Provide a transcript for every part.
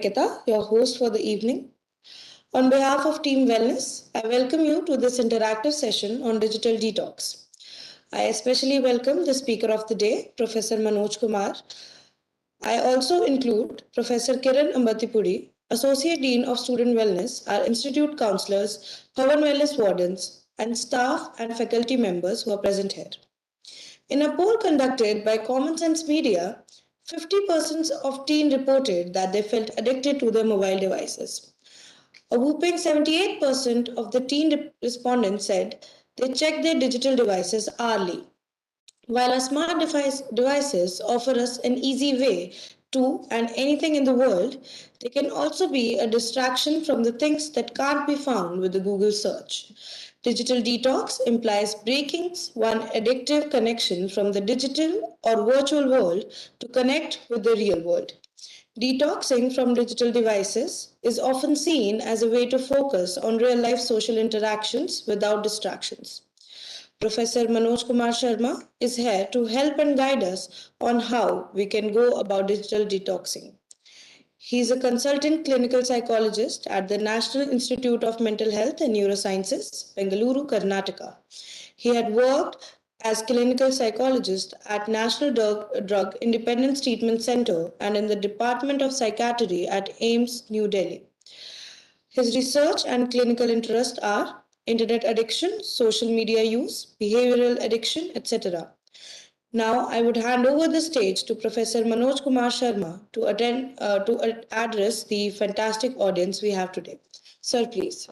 Nikita, your host for the evening. On behalf of Team Wellness, I welcome you to this interactive session on digital detox. I especially welcome the speaker of the day, Professor Manoj Kumar. I also include Professor Kiran Ambatipuri, Associate Dean of Student Wellness, our institute counselors, Bhavan Wellness wardens, and staff and faculty members who are present here. In a poll conducted by Common Sense Media, 50% of teens reported that they felt addicted to their mobile devices. A whopping 78% of the teen respondents said they check their digital devices hourly. While our smart devices offer us an easy way to and anything in the world, they can also be a distraction from the things that can't be found with the Google search. Digital detox implies breaking one addictive connection from the digital or virtual world to connect with the real world. Detoxing from digital devices is often seen as a way to focus on real life social interactions without distractions. Professor Manoj Kumar Sharma is here to help and guide us on how we can go about digital detoxing. He is a consultant clinical psychologist at the National Institute of Mental Health and Neurosciences, Bengaluru, Karnataka. He had worked as clinical psychologist at National Drug Independence Treatment Center and in the Department of Psychiatry at AIIMS, New Delhi. His research and clinical interests are internet addiction, social media use, behavioral addiction, etc. Now, I would hand over the stage to Professor Manoj Kumar Sharma to address the fantastic audience we have today. Sir, please.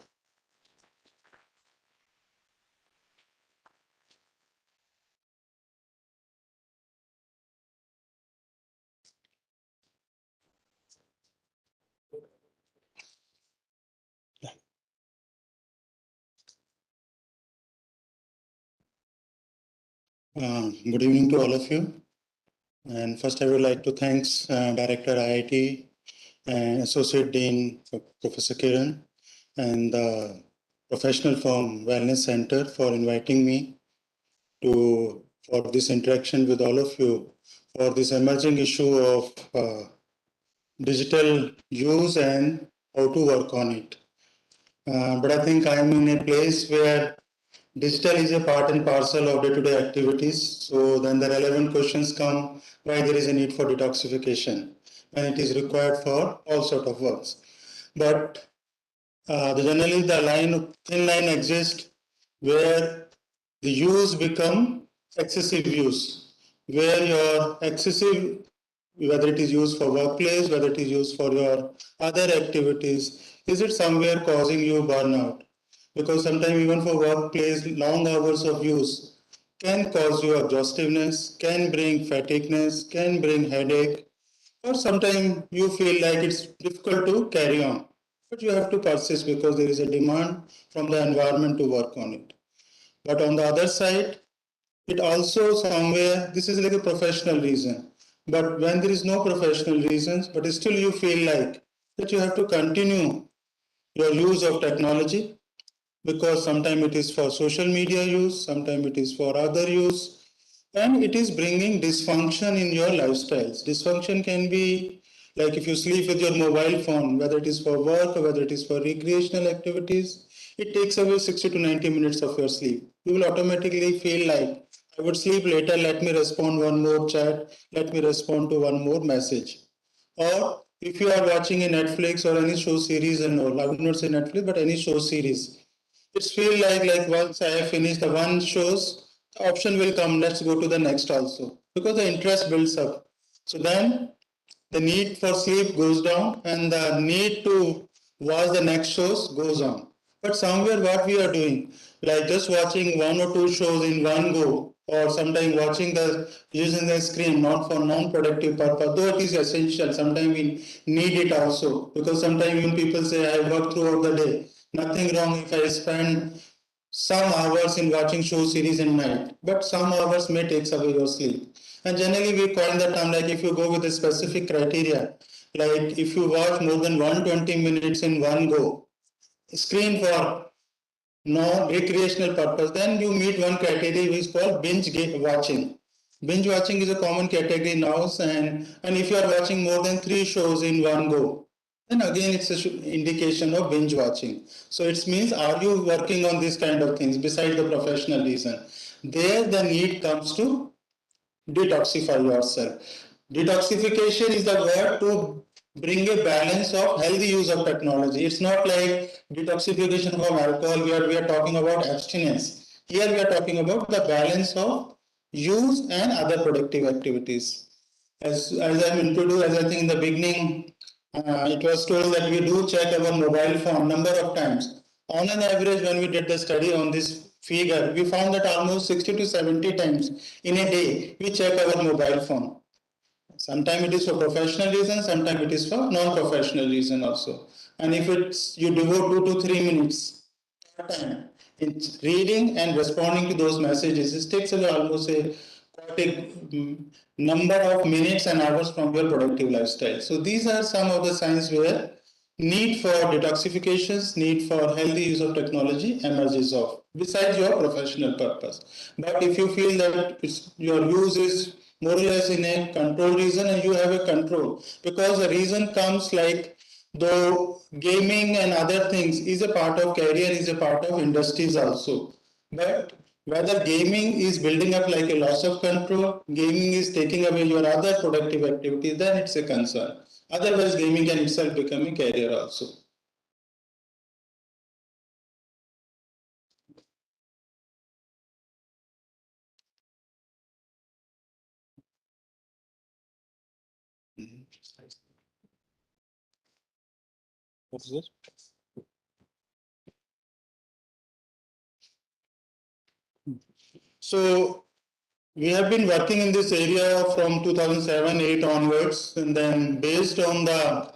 Good evening to all of you. And first, I would like to thank Director IIT and Associate Dean Professor Kiran and the professional firm Wellness Center for inviting me for this interaction with all of you for this emerging issue of digital use and how to work on it. But I think I'm in a place where digital is a part and parcel of day-to-day activities. So then the relevant questions come why there is a need for detoxification when it is required for all sort of works. But generally the thin line exists where the use become excessive use, where your excessive, whether it is used for workplace, whether it is used for your other activities, is it somewhere causing you burnout? Because sometimes even for workplace, long hours of use can cause you exhaustiveness, can bring fatigueness, can bring headache, or sometimes you feel like it's difficult to carry on. But you have to persist because there is a demand from the environment to work on it. But on the other side, it also somewhere, this is like a professional reason. But when there is no professional reasons, but still you feel like that you have to continue your use of technology because sometimes it is for social media use, sometimes it is for other use, and it is bringing dysfunction in your lifestyles. Dysfunction can be like if you sleep with your mobile phone, whether it is for work or whether it is for recreational activities, it takes away 60 to 90 minutes of your sleep. You will automatically feel like, I would sleep later, let me respond one more chat, let me respond to one more message. Or if you are watching a Netflix or any show series and all, I would not say Netflix, but any show series, it's feel like once I have finished the one shows, the option will come, let's go to the next also, because the interest builds up. So then the need for sleep goes down and the need to watch the next shows goes on. But somewhere what we are doing, like just watching one or two shows in one go, or sometimes watching the using the screen not for non-productive purpose, though it is essential, sometimes we need it also, because sometimes even people say I work throughout the day. Nothing wrong if I spend some hours in watching show series in night, but some hours may take away your sleep. And generally we coin the term like if you go with a specific criteria, like if you watch more than 120 minutes in one go, screen for no recreational purpose, then you meet one criteria which is called binge watching. Binge watching is a common category now, and if you are watching more than 3 shows in one go, then again it's an indication of binge watching. So it means, are you working on these kind of things besides the professional reason? There the need comes to detoxify yourself. Detoxification is the word to bring a balance of healthy use of technology. It's not like detoxification from alcohol where we are talking about abstinence. Here we are talking about the balance of use and other productive activities. As I introduced, as I think in the beginning, it was told that we do check our mobile phone number of times. On an average, when we did the study on this figure, we found that almost 60 to 70 times in a day we check our mobile phone. Sometimes it is for professional reason, sometimes it is for non-professional reason also. And if it's you devote 2 to 3 minutes time in reading and responding to those messages, it takes away almost a quite a number of minutes and hours from your productive lifestyle. So these are some of the signs where need for detoxifications, need for healthy use of technology emerges of, besides your professional purpose. But if you feel that your use is more or less in a controlled reason and you have a control, because the reason comes like though gaming and other things is a part of career, is a part of industries also. But whether gaming is building up like a loss of control, gaming is taking away your other productive activities, then it's a concern. Otherwise, gaming can itself become a career also. What's this? So we have been working in this area from 2007-8 onwards, and then based on the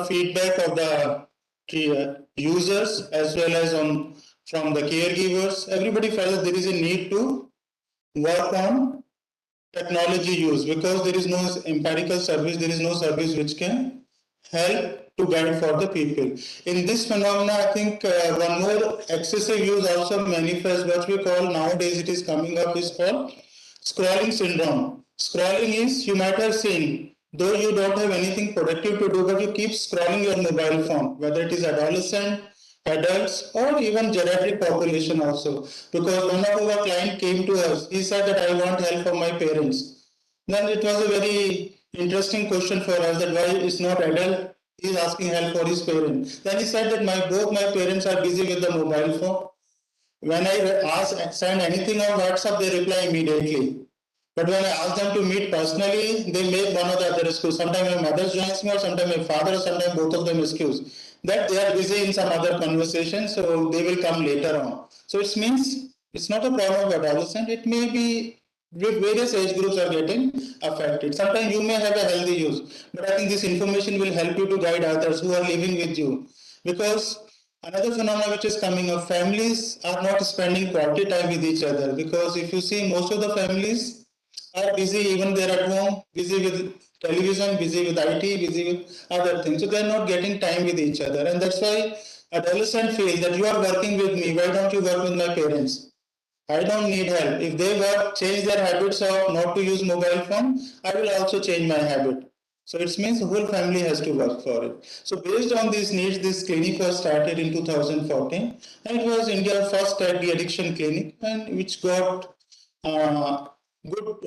feedback of the users as well as on from the caregivers, everybody felt that there is a need to work on technology use because there is no empirical service, there is no service which can help to guide for the people. In this phenomena, I think one more excessive use also manifests what we call nowadays it is coming up is called scrolling syndrome. Scrolling is, you might have seen, though you don't have anything productive to do, but you keep scrolling your mobile phone, whether it is adolescent, adults, or even geriatric population also. Because one of our client came to us, he said that I want help from my parents. Then it was a very interesting question for us that why is not adult, he is asking help for his parents. Then he said that both my parents are busy with the mobile phone. When I send anything on WhatsApp, they reply immediately. But when I ask them to meet personally, they make one or the other excuse. Sometimes my mother joins me, or sometimes my father, or sometimes both of them excuse. That they are busy in some other conversation, so they will come later on. So it means it's not a problem of adolescent. It may be with various age groups are getting affected. Sometimes you may have a healthy use, but I think this information will help you to guide others who are living with you. Because another phenomenon which is coming up, families are not spending quality time with each other. Because if you see, most of the families are busy, even they're at home, busy with television, busy with IT, busy with other things. So they're not getting time with each other. And that's why adolescents feel that you are working with me, why don't you work with my parents? I don't need help. If they change their habits of not to use mobile phone, I will also change my habit. So it means the whole family has to work for it. So based on these needs, this clinic was started in 2014, and it was India's first anti-addiction clinic, and which got uh, good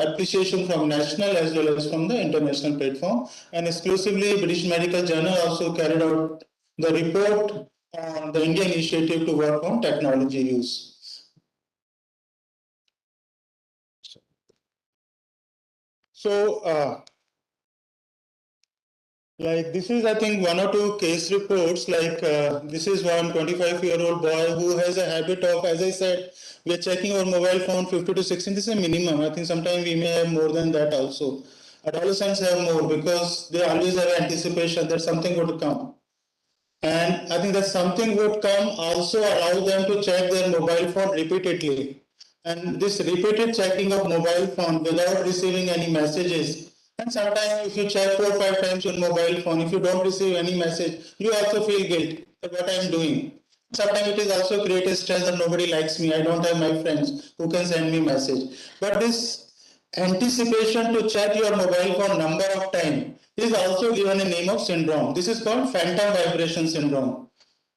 appreciation from national as well as from the international platform. And exclusively, British Medical Journal also carried out the report on the Indian initiative to work on technology use. So, like this is, I think, one or two case reports. Like this is one 25-year-old boy who has a habit of, as I said, we are checking our mobile phone 50 to 16. This is a minimum. I think sometimes we may have more than that also. Adolescents have more because they always have anticipation that something would come. And I think that something would come also allow them to check their mobile phone repeatedly. And this repeated checking of mobile phone without receiving any messages. And sometimes if you check 4 or 5 times your mobile phone, if you don't receive any message, you also feel guilt that what I'm doing. Sometimes it is also create a stress that nobody likes me. I don't have my friends who can send me message. But this anticipation to check your mobile phone number of time is also given a name of syndrome. This is called phantom vibration syndrome.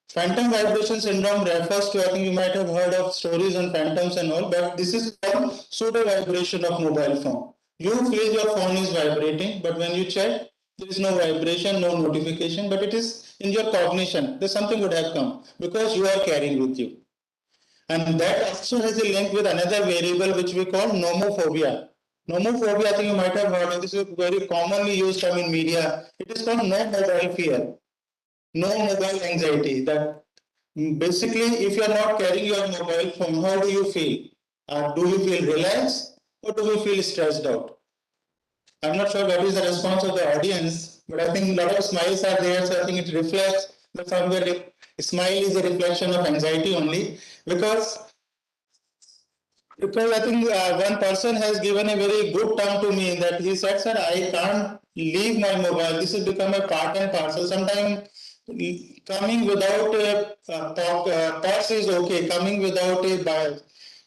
Phantom vibration syndrome refers to, I think you might have heard of stories on phantoms and all, but this is called pseudo vibration of mobile phone. You feel your phone is vibrating, but when you check, there is no vibration, no notification, but it is in your cognition. There's something would have come because you are carrying with you. And that also has a link with another variable which we call nomophobia. Nomophobia, I think you might have heard of this, is a very commonly used term in media. It is called no mobile fear, no mobile anxiety. That basically, if you are not carrying your mobile phone, how do you feel? Do you feel relaxed or do you feel stressed out? I'm not sure what is the response of the audience, but I think a lot of smiles are there, so I think it reflects that somewhere smile is a reflection of anxiety only because I think one person has given a very good term to me that he said, sir, I can't leave my mobile. This has become a part and parcel. Sometimes coming without a purse is okay, coming without a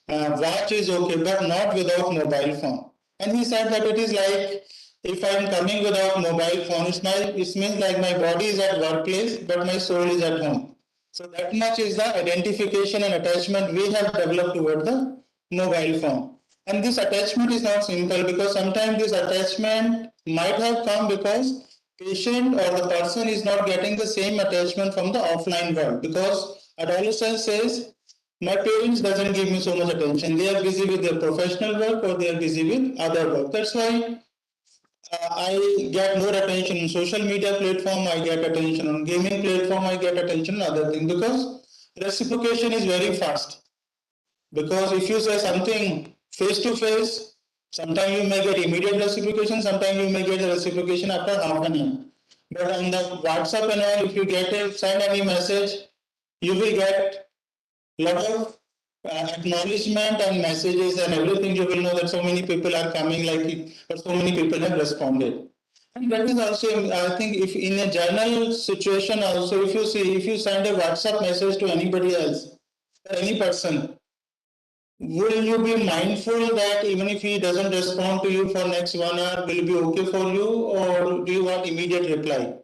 watch is okay, but not without mobile phone. And he said that it is like if I am coming without mobile phone, it means like my body is at workplace, but my soul is at home. So that much is the identification and attachment we have developed toward the mobile phone. And this attachment is not simple because sometimes this attachment might have come because patient or the person is not getting the same attachment from the offline world because adolescent says my parents doesn't give me so much attention. They are busy with their professional work or they are busy with other work. That's why I get more attention on social media platform, I get attention on gaming platform, I get attention on other things because reciprocation is very fast. Because if you say something face to face, sometimes you may get immediate reciprocation, sometimes you may get a reciprocation after half an hour. But on the WhatsApp and all, if you send any message, you will get lot of acknowledgement and messages and everything. You will know that so many people are coming like it, but so many people have responded. And that is also, I think, if in a general situation also, if you see, if you send a WhatsApp message to anybody else, any person, will you be mindful that even if he doesn't respond to you for next 1 hour, will it be okay for you, or do you want immediate reply?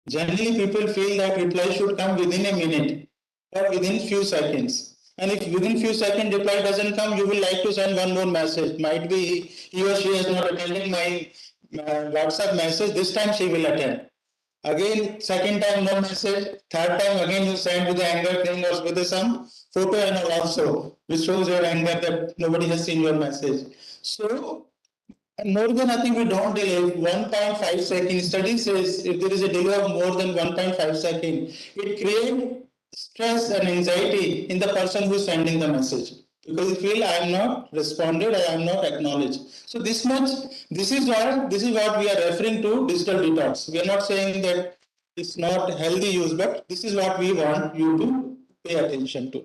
Generally, people feel that reply should come within a minute or within few seconds. And if within few seconds reply doesn't come, you will like to send one more message. Might be he or she has not attended my WhatsApp message. This time she will attend. Again, second time no message. Third time again you send with the anger thing or with some photo and all also, which shows your anger that nobody has seen your message. So more than I think we don't delay 1.5 seconds. Study says if there is a delay of more than 1.5 seconds, it creates stress and anxiety in the person who is sending the message because you feel I am not responded, I am not acknowledged. So this much, this is what we are referring to digital detox. We are not saying that it's not healthy use, but this is what we want you to pay attention to.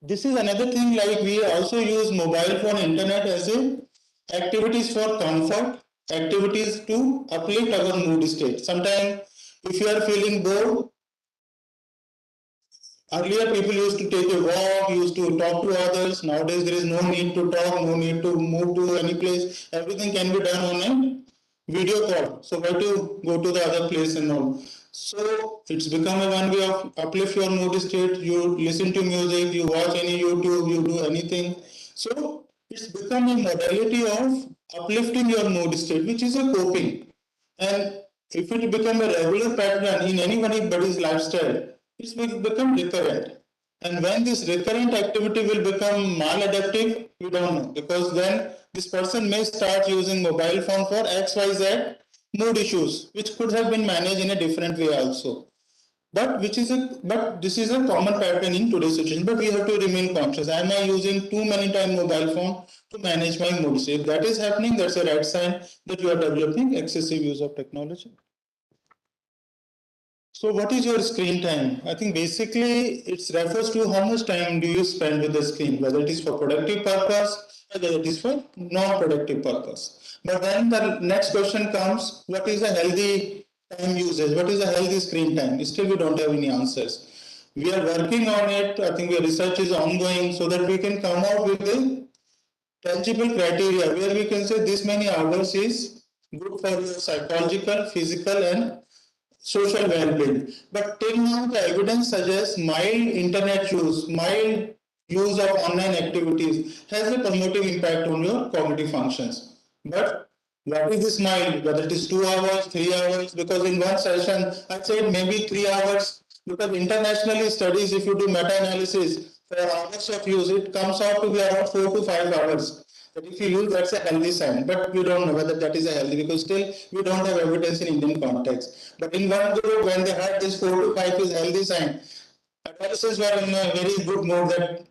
This is another thing like we also use mobile phone internet as a activities for comfort, activities to uplift our mood state. Sometimes if you are feeling bored, earlier people used to take a walk, used to talk to others. Nowadays there is no need to talk, no need to move to any place. Everything can be done on a video call. So why to go to the other place and all. So it's become a one way of uplift your mood state. You listen to music, you watch any YouTube, you do anything. So it's become a modality of uplifting your mood state, which is a coping. And if it become a regular pattern in anybody's lifestyle, it will become recurrent. And when this recurrent activity will become maladaptive, we don't know because then this person may start using mobile phone for XYZ mood issues, which could have been managed in a different way also. But this is a common pattern in today's situation. But we have to remain conscious. Am I using too many time mobile phone to manage my mood? So if that is happening, that's a right sign that you are developing excessive use of technology. So what is your screen time? I think basically it refers to how much time do you spend with the screen, whether it is for productive purpose or whether it is for non-productive purpose. But then the next question comes, what is a healthy time usage? What is a healthy screen time? Still we don't have any answers. We are working on it. I think the research is ongoing so that we can come out with a tangible criteria where we can say this many hours is good for your psychological, physical, and social well-being. But till now, the evidence suggests mild internet use, mild use of online activities has a promoting impact on your cognitive functions. But what is this mild? Whether it is 2 hours, 3 hours, because in one session, I said maybe 3 hours, because internationally studies, if you do meta-analysis for hours of use, it comes out to be around 4 to 5 hours. But if you use, that's a healthy sign. But we don't know whether that is a healthy, because still we don't have evidence in Indian context. But in one group, when they had this 4 to 5 is healthy sign, adolescents were in a very good mood that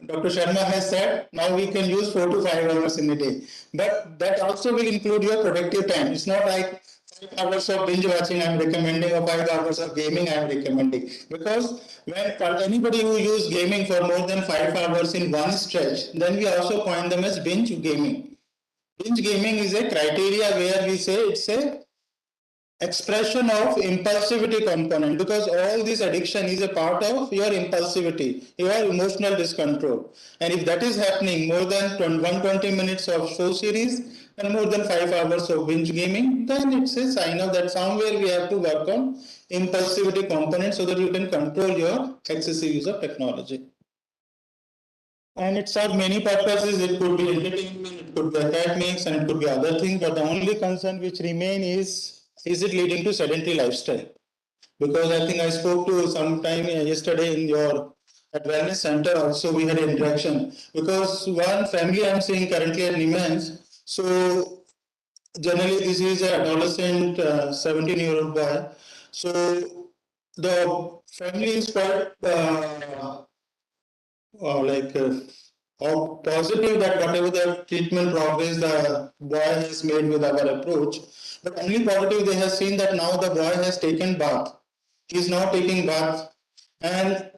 Dr. Sharma has said, now we can use 4 to 5 hours in a day. But that also will include your productive time. It's not like 5 hours of binge watching I'm recommending or 5 hours of gaming I'm recommending. Because when anybody who use gaming for more than 5 hours in one stretch, then we also coin them as binge gaming. Binge gaming is a criteria where we say it's a expression of impulsivity component, because all this addiction is a part of your impulsivity, your emotional discontrol. And if that is happening more than 120 minutes of show series and more than 5 hours of binge gaming, then it's a sign of that somewhere we have to work on impulsivity component so that you can control your excessive use of technology. And it serves many purposes. It could be entertainment, it could be academics, and it could be other things. But the only concern which remain is it leading to sedentary lifestyle? Because I think I spoke to sometime yesterday in your at wellness center also we had an interaction, because one family I'm seeing currently at Niemans. So generally this is an adolescent 17-year-old boy. So the family is quite like how positive that whatever the treatment progress the boy has made with our approach, but only positive they have seen that now the boy has taken bath. He is now taking bath, and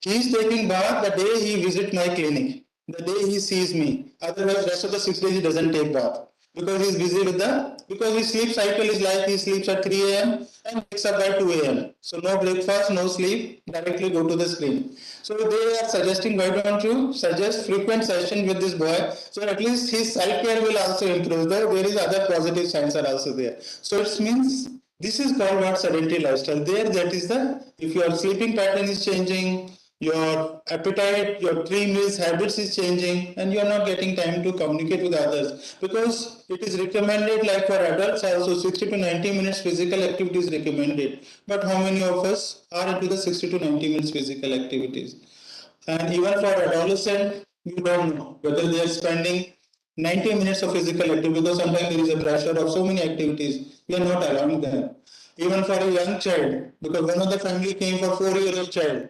he is taking bath the day he visit my clinic, the day he sees me. Otherwise, rest of the 6 days he doesn't take bath, because he is busy with because his sleep cycle is like he sleeps at 3 a.m. and wakes up by 2 a.m. So no breakfast, no sleep, directly go to the screen. So they are suggesting, why don't you suggest frequent session with this boy, so at least his self-care will also improve. Though there is other positive signs are also there. So it means this is called what sedentary lifestyle. There, that is if your sleeping pattern is changing, your appetite, your three meals habits is changing, and you are not getting time to communicate with others, because it is recommended, like for adults also, 60 to 90 minutes physical activity is recommended. But how many of us are into the 60 to 90 minutes physical activities? And even for adolescent, you don't know whether they are spending 90 minutes of physical activity, because sometimes there is a pressure of so many activities. We are not allowing them. Even for a young child, because one of the family came for 4-year-old child,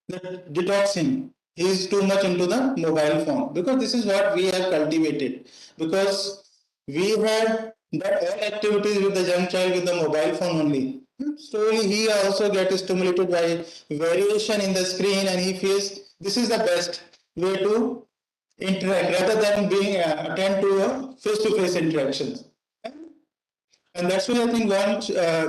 that detoxing, he is too much into the mobile phone, because this is what we have cultivated. Because we have that all activities with the young child with the mobile phone only. Slowly he also gets stimulated by variation in the screen, and he feels this is the best way to interact rather than being attend to a face-to-face interactions. And that's why I think one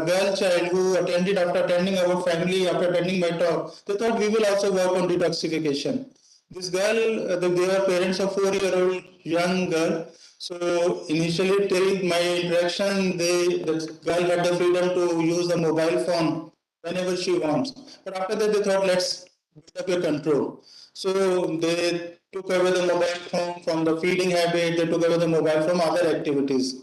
girl child who attended, after attending our family, after attending my talk, they thought we will also work on detoxification. This girl, they were parents of 4-year-old young girl. So initially till my interaction, the girl had the freedom to use the mobile phone whenever she wants. But after that, they thought, let's build up your control. So they took away the mobile phone from the feeding habit, they took away the mobile from other activities.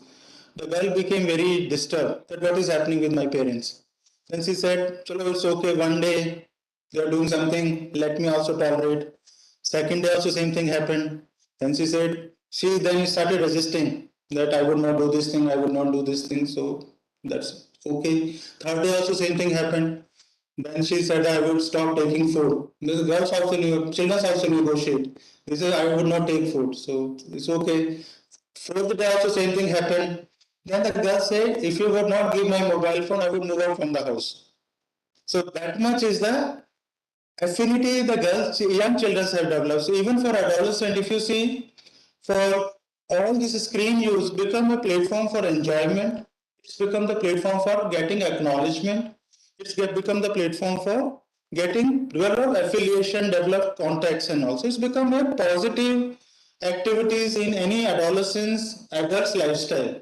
The girl became very disturbed that what is happening with my parents. Then she said, Chalo, it's okay, one day they are doing something, let me also tolerate. Second day also same thing happened. Then she said, she then started resisting that I would not do this thing, I would not do this thing, so that's okay. Third day also same thing happened. Then she said I would stop taking food. The girls also children also negotiate. They said I would not take food, so it's okay. Fourth day also same thing happened. Then the girl said, if you would not give my mobile phone, I would move out from the house. So that much is the affinity the girls, young children have developed. So even for adolescent, if you see, for all this screen use become a platform for enjoyment. It's become the platform for getting acknowledgement. Become the platform for getting develop affiliation, develop contacts, and also it's become a positive activities in any adolescent's adult's lifestyle.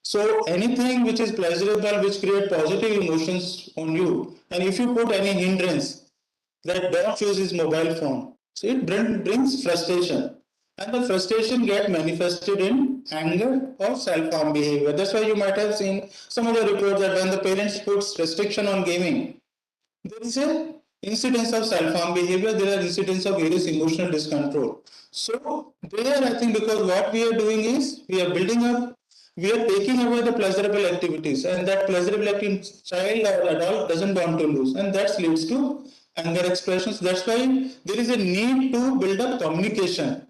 So anything which is pleasurable, which create positive emotions on you, and if you put any hindrance that don't use his mobile phone, so it brings frustration. And the frustration get manifested in anger or self-harm behavior. That's why you might have seen some of the reports that when the parents puts restriction on gaming, there is a incidence of self-harm behavior, there are incidents of various emotional discontrol. So there I think because what we are doing is we are building up, we are taking away the pleasurable activities and that pleasurable activity child or adult doesn't want to lose and that leads to anger expressions. That's why there is a need to build up communication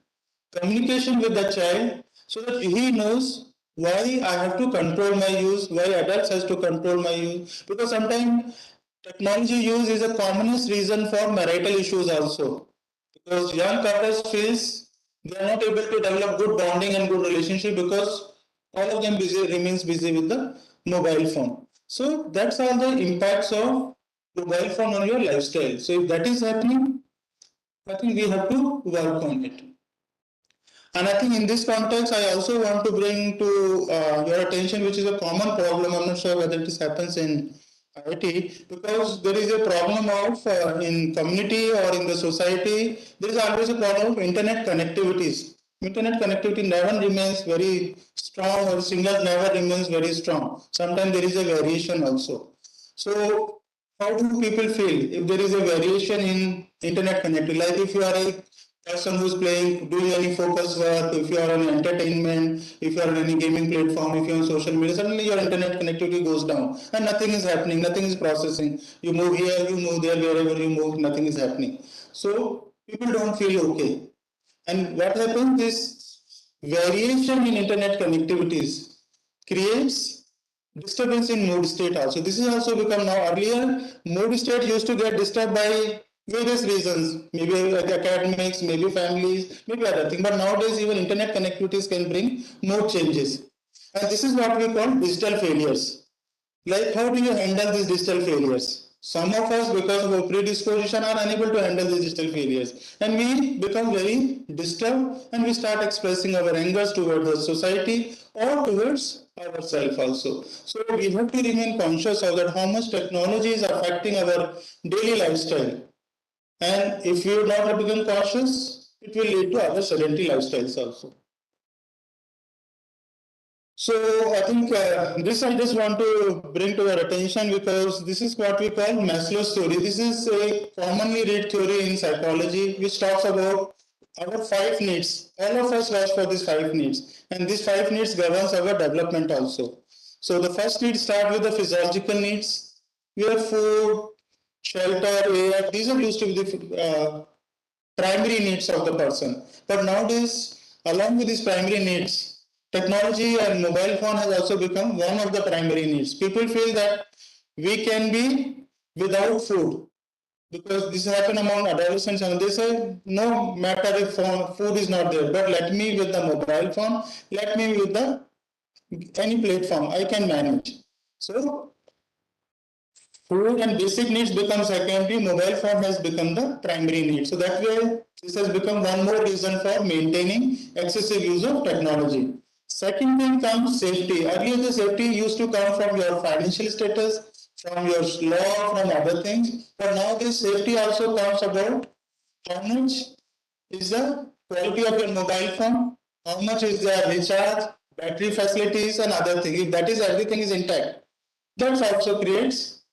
with the child so that he knows why I have to control my use, why adults has to control my use. Because sometimes technology use is a commonest reason for marital issues also. Because young couples feels they are not able to develop good bonding and good relationship because all of them remains busy with the mobile phone. So that's all the impacts of mobile phone on your lifestyle. So if that is happening, I think we have to work on it. And I think in this context, I also want to bring to your attention, which is a common problem. I'm not sure whether this happens in IIT, because there is a problem of in community or in the society, there is always a problem of internet connectivities. Internet connectivity never remains very strong or signal never remains very strong. Sometimes there is a variation also. So how do people feel if there is a variation in internet connectivity? Like if you are a person who's playing, doing any focus work, if you are on entertainment, if you are on any gaming platform, if you are on social media, suddenly your internet connectivity goes down and nothing is happening, nothing is processing. You move here, you move there, wherever you move, nothing is happening. So people don't feel okay. And what happens is variation in internet connectivities creates disturbance in mood state also. This is also become now earlier mood state used to get disturbed by various reasons, maybe academics, maybe families, maybe other thing. But nowadays even internet connectivities can bring mood changes. And this is what we call digital failures. Like, how do you handle these digital failures? Some of us, because of our predisposition, are unable to handle these digital failures. And we become very disturbed and we start expressing our angers towards the society or towards ourselves also. So we have to remain conscious of that how much technology is affecting our daily lifestyle. And if you not become cautious, it will lead to other sedentary lifestyles also. So I think this I just want to bring to your attention because this is what we call Maslow's theory. This is a commonly read theory in psychology which talks about our five needs. All of us watch for these five needs, and these five needs governs our development also. So the first need start with the physiological needs. We have food, shelter, air. These are used to be the primary needs of the person. But nowadays, along with these primary needs, technology and mobile phone has also become one of the primary needs. People feel that we can be without food because this happen among adolescents and they say no matter if food is not there, but let me with the mobile phone, let me with the any platform, I can manage. So food and basic needs become secondary, mobile phone has become the primary need. So that way, this has become one more reason for maintaining excessive use of technology. Second thing comes safety. Earlier, the safety used to come from your financial status, from your law, from other things. But now this safety also comes about how much is the quality of your mobile phone, how much is the recharge, battery facilities, and other things. If that is everything is intact, that also creates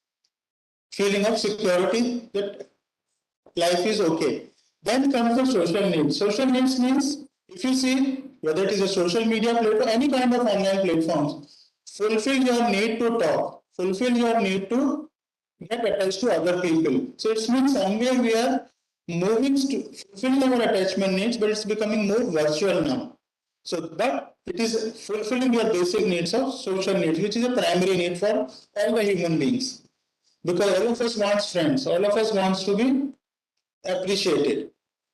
feeling of security that life is okay. Then comes the social needs. Social needs means if you see whether it is a social media platform, any kind of online platforms, fulfill your need to talk, fulfill your need to get attached to other people. So it means somewhere we are moving to fulfilling our attachment needs, but it's becoming more virtual now. So, but it is fulfilling your basic needs of social needs, which is a primary need for all the human beings because all of us wants friends, all of us wants to be appreciated.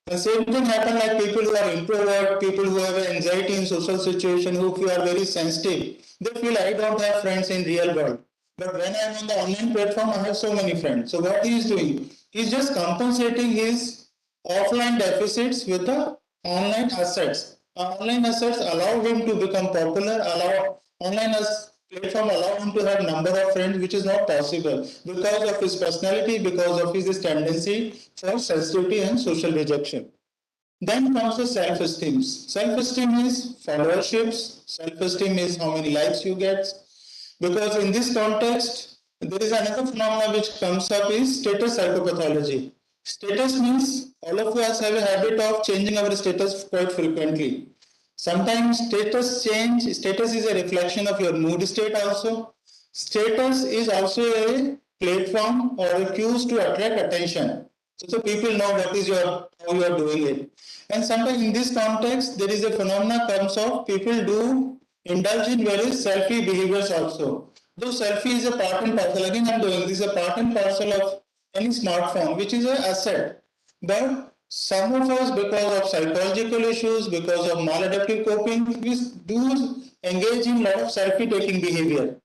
The same thing happen like people who are introvert, people who have anxiety in social situation, who are very sensitive. They feel I don't have friends in real world. But when I'm on the online platform, I have so many friends. So what he is doing? He's just compensating his offline deficits with the online assets. Online assets allow him to become popular, allow online as platform allow him to have number of friends, which is not possible because of his personality, because of his tendency for sensitivity and social rejection. Then comes the self-esteem. Self-esteem is followerships. Self-esteem is how many likes you get. Because in this context, there is another phenomenon which comes up is status psychopathology. Status means all of us have a habit of changing our status quite frequently. Sometimes status is a reflection of your mood state also. Status is also a platform or a cues to attract attention. So people know what is your how you are doing it. And sometimes in this context, there is a phenomena comes of people do indulge in very selfie behaviors also. Though selfie is a part and parcel, again I'm doing this is a part and parcel of any smartphone, which is an asset. But some of us, because of psychological issues, because of maladaptive coping, we do engage in a lot of selfie taking behavior.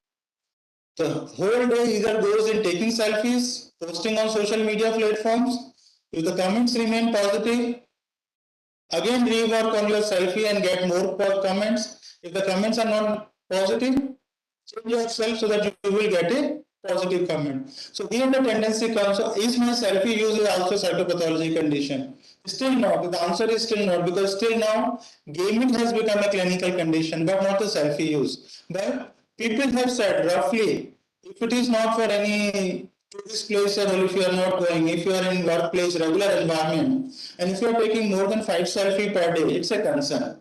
The whole day either goes in taking selfies, posting on social media platforms. If the comments remain positive, again rework on your selfie and get more comments. If the comments are not positive, change yourself so that you will get a positive comment. So here the tendency comes, so is my selfie use is also psychopathology condition? Still not. The answer is still not, because still now gaming has become a clinical condition, but not the selfie use. But people have said roughly, if it is not for any tourist place or if you are not going, if you are in workplace, regular environment, and if you are taking more than 5 selfie per day, it's a concern.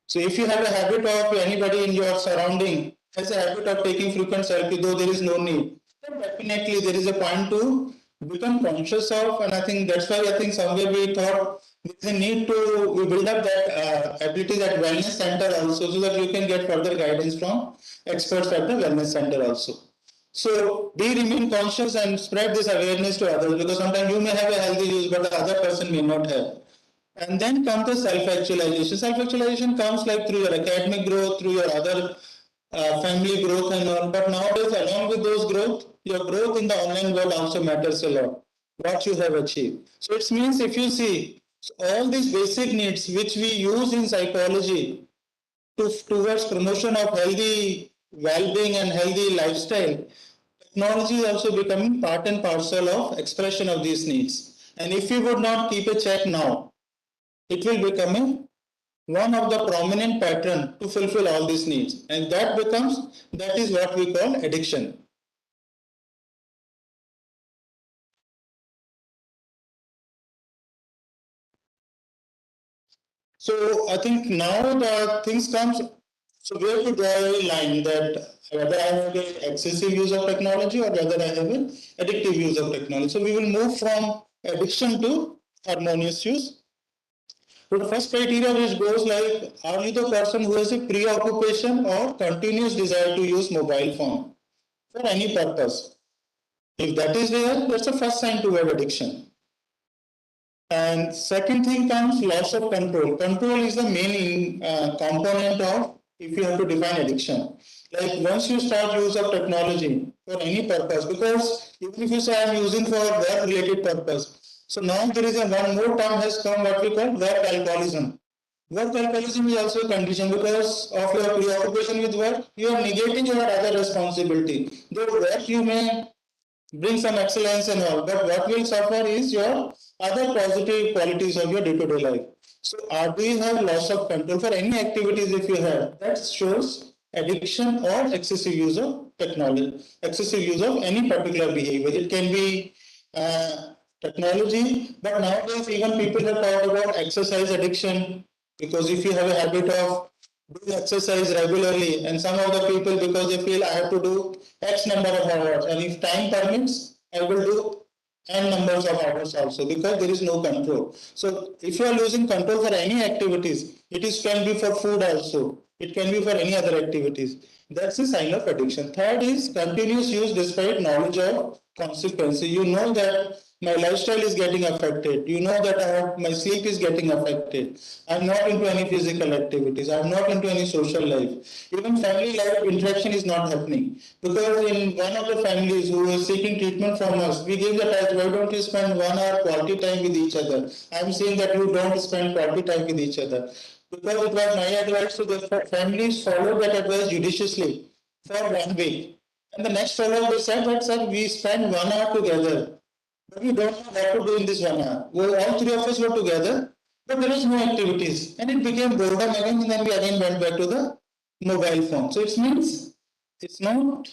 So if you have a habit of anybody in your surrounding has a habit of taking frequent selfie, though there is no need, then definitely there is a point to become conscious of, and I think that's why I think somewhere we thought there is a need to we build up that ability at wellness center also, so that you can get further guidance from experts at the wellness center also. So be remain conscious and spread this awareness to others, because sometimes you may have a healthy use, but the other person may not have. And then comes the self-actualization. Self-actualization comes like through your academic growth, through your other family growth and all. But nowadays, along with those growth, your growth in the online world also matters a lot. What you have achieved. So it means if you see all these basic needs which we use in psychology towards promotion of healthy well-being and healthy lifestyle, technology is also becoming part and parcel of expression of these needs. And if we would not keep a check now, it will become one of the prominent pattern to fulfill all these needs, and that is what we call addiction. So I think now the things comes, so where to draw a line that whether I have an excessive use of technology or whether I have an addictive use of technology. So we will move from addiction to harmonious use. So the first criteria which goes like, are you the person who has a preoccupation or continuous desire to use mobile phone for any purpose? If that is there, that's the first sign toward addiction. And second thing comes loss of control. Control is the main component of if you have to define addiction. Like once you start use of technology for any purpose, because even if you say I'm using for work related purpose, so now there is a one more term has come what we call work alcoholism. Work alcoholism is also a condition because of your preoccupation with work, you are negating your other responsibility. Though work you may bring some excellence and all, but what will suffer is your other positive qualities of your day-to-day life. So, do you have loss of control for any activities if you have? That shows addiction or excessive use of technology, excessive use of any particular behavior. It can be technology, but nowadays even people have talked about exercise addiction, because if you have a habit of doing exercise regularly, and some of the people because they feel I have to do X number of hours, and if time permits, I will do N numbers of hours also, because there is no control. So if you are losing control for any activities, it is can be for food also. It can be for any other activities. That's a sign of addiction. Third is continuous use despite knowledge of consequences. You know that my lifestyle is getting affected. You know that my sleep is getting affected. I'm not into any physical activities. I'm not into any social life. Even family life interaction is not happening. Because in one of the families who is seeking treatment from us, we give the task, why don't you spend 1 hour quality time with each other? I'm saying that you don't spend quality time with each other. because it was my advice, so the families followed that advice judiciously for 1 week. And the next follow-up, they said that, sir, we spent 1 hour together, but we don't know what to do in this 1 hour. Well, all three of us were together, but there was no activities. And it became boredom again, and then we again went back to the mobile phone. So it means it's not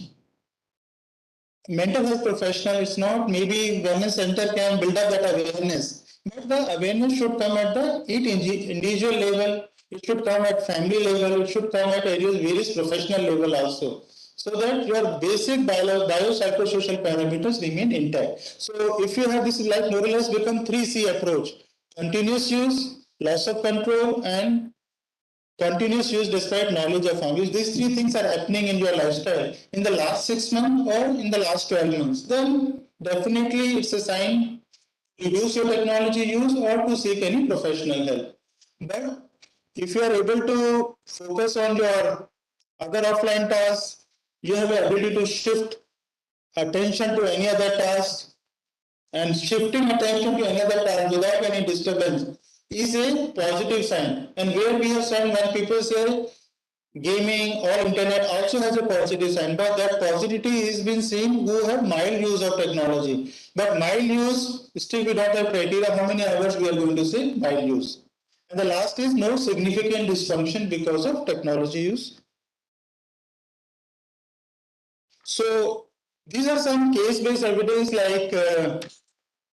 mental health professional, it's not maybe wellness center can build up that awareness. But the awareness should come at the each individual level, it should come at family level, it should come at various professional level also. So that your basic biopsychosocial parameters remain intact. So if you have this like more or less become 3C approach, continuous use, loss of control, and continuous use despite knowledge of harm. If these three things are happening in your lifestyle in the last 6 months or in the last 12 months, then definitely it's a sign to reduce your technology use or to seek any professional help. But if you are able to focus on your other offline tasks, you have the ability to shift attention to any other task, and shifting attention to another task without any disturbance is a positive sign. And where we have seen when people say gaming or internet also has a positive sign, but that positivity is been seen who have mild use of technology. But mild use, still we don't have criteria how many hours we are going to say mild use. And the last is no significant dysfunction because of technology use. So these are some case-based evidence like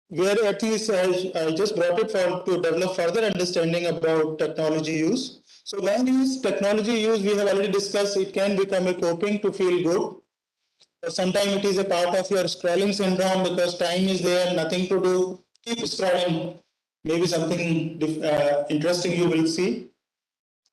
where at least I just brought it for to develop further understanding about technology use. So one is technology use, we have already discussed, it can become a coping to feel good. Sometimes it is a part of your scrolling syndrome because time is there, nothing to do, keep scrolling, maybe something interesting you will see.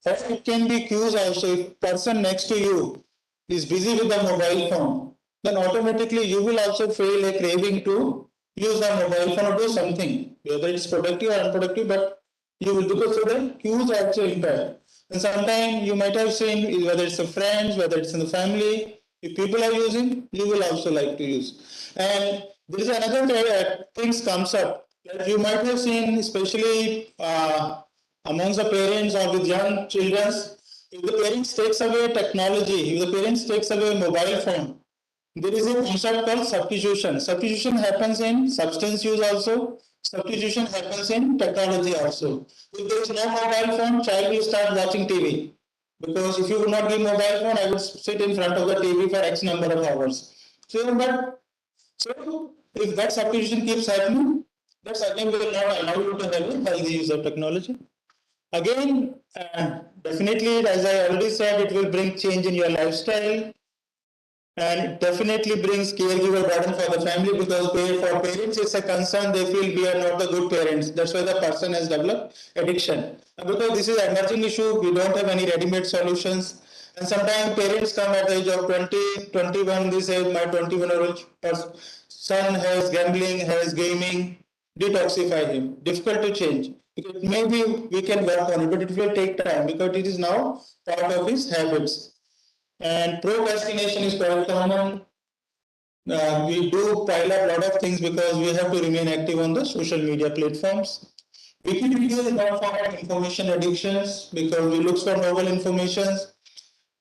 Or it can be cues also. If person next to you is busy with the mobile phone, then automatically you will also feel a craving to use the mobile phone or do something, whether it's productive or unproductive, but you will, because so the cues also impact. And sometimes you might have seen whether it's the friends, whether it's in the family, if people are using, you will also like to use. And there is another things comes up. Like you might have seen, especially amongst the parents or with young children, if the parents takes away technology, if the parents takes away mobile phone, there is a concept called substitution. Substitution happens in substance use also. Substitution happens in technology also. If there is no mobile phone, child will start watching TV. Because if you would not give mobile phone, I would sit in front of the TV for X number of hours. So if that substitution keeps happening, that again will not allow you to have a healthy use of technology. Again, definitely, as I already said, it will bring change in your lifestyle, and it definitely brings caregiver burden for the family because for parents it's a concern, they feel we are not the good parents. That's why the person has developed addiction. And because this is an emerging issue, we don't have any ready-made solutions. And sometimes parents come at the age of 20, 21, they say my 21-year-old son has gambling, has gaming, detoxify him. Difficult to change. Because maybe we can work on it, but it will take time because it is now part of his habits. And procrastination is quite common. We do pile up a lot of things because we have to remain active on the social media platforms. Wikipedia is not for information addictions because we look for novel informations.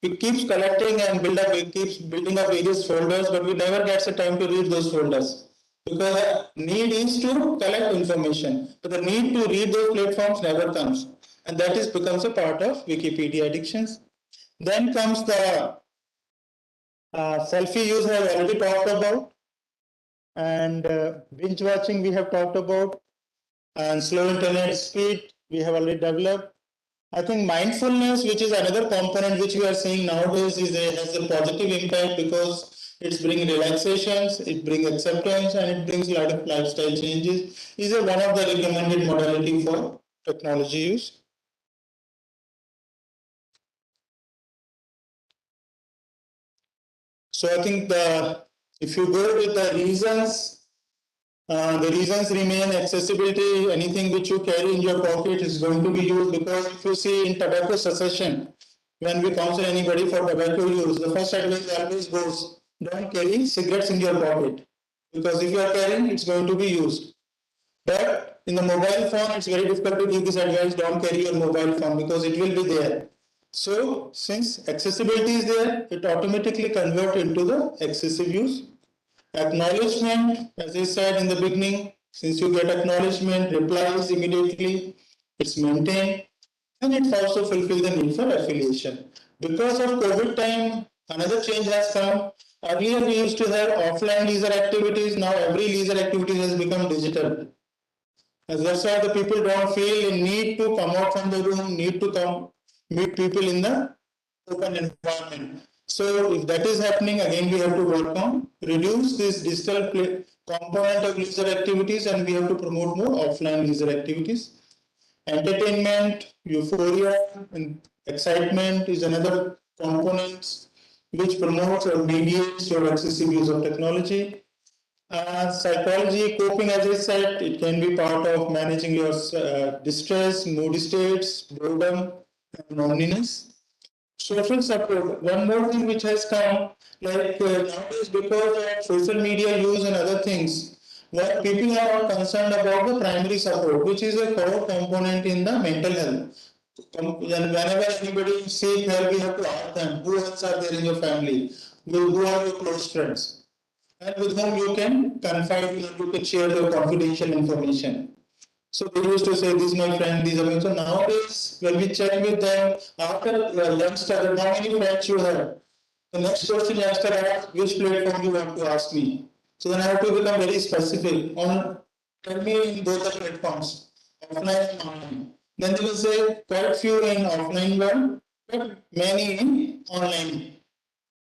We keep collecting and we keep building up various folders, but we never get the time to read those folders. Because the need is to collect information, but the need to read those platforms never comes. And that is becomes a part of Wikipedia addictions. Then comes the selfie use I have already talked about, and binge watching we have talked about, and slow internet speed we have already developed. I think mindfulness, which is another component which we are seeing nowadays, has a positive impact because it's bringing relaxations, it brings acceptance, and it brings a lot of lifestyle changes. Is one of the recommended modality for technology use. So I think if you go with the reasons remain accessibility. Anything which you carry in your pocket is going to be used, because if you see in tobacco cessation, when we counsel anybody for tobacco use, the first advice always goes, don't carry cigarettes in your pocket, because if you are carrying, it's going to be used. But in the mobile phone, it's very difficult to give this advice, don't carry your mobile phone because it will be there. So since accessibility is there, it automatically converts into the excessive use. Acknowledgement, as I said in the beginning, since you get acknowledgement, replies immediately, it's maintained, and it also fulfills the need for affiliation. Because of COVID time, another change has come. Earlier we used to have offline leisure activities, now every leisure activity has become digital. And that's why the people don't feel a need to come out from the room, need to come meet people in the open environment. So if that is happening, again we have to work on reduce this digital component of leisure activities, and we have to promote more offline leisure activities. Entertainment, euphoria, and excitement is another component which promotes or mediates your excessive use of technology. Psychology, coping, as I said, it can be part of managing your distress, mood states, boredom, and loneliness. Social support, one more thing which has come, like nowadays because of social media use and other things, where people are all concerned about the primary support, which is a core component in the mental health. Whenever anybody seek help, we have to ask them, who else are there in your family? Who are your close friends? And with whom you can confide, you can share your confidential information. So they used to say, this is my friend, these are my. So nowadays, when we check with them, after youngster, how many friends you have? The next question youngster asks, which platform you want to ask me? So then I have to become very specific on, tell me in both the platforms, offline and online. Then they will say, quite few in offline world, but many in online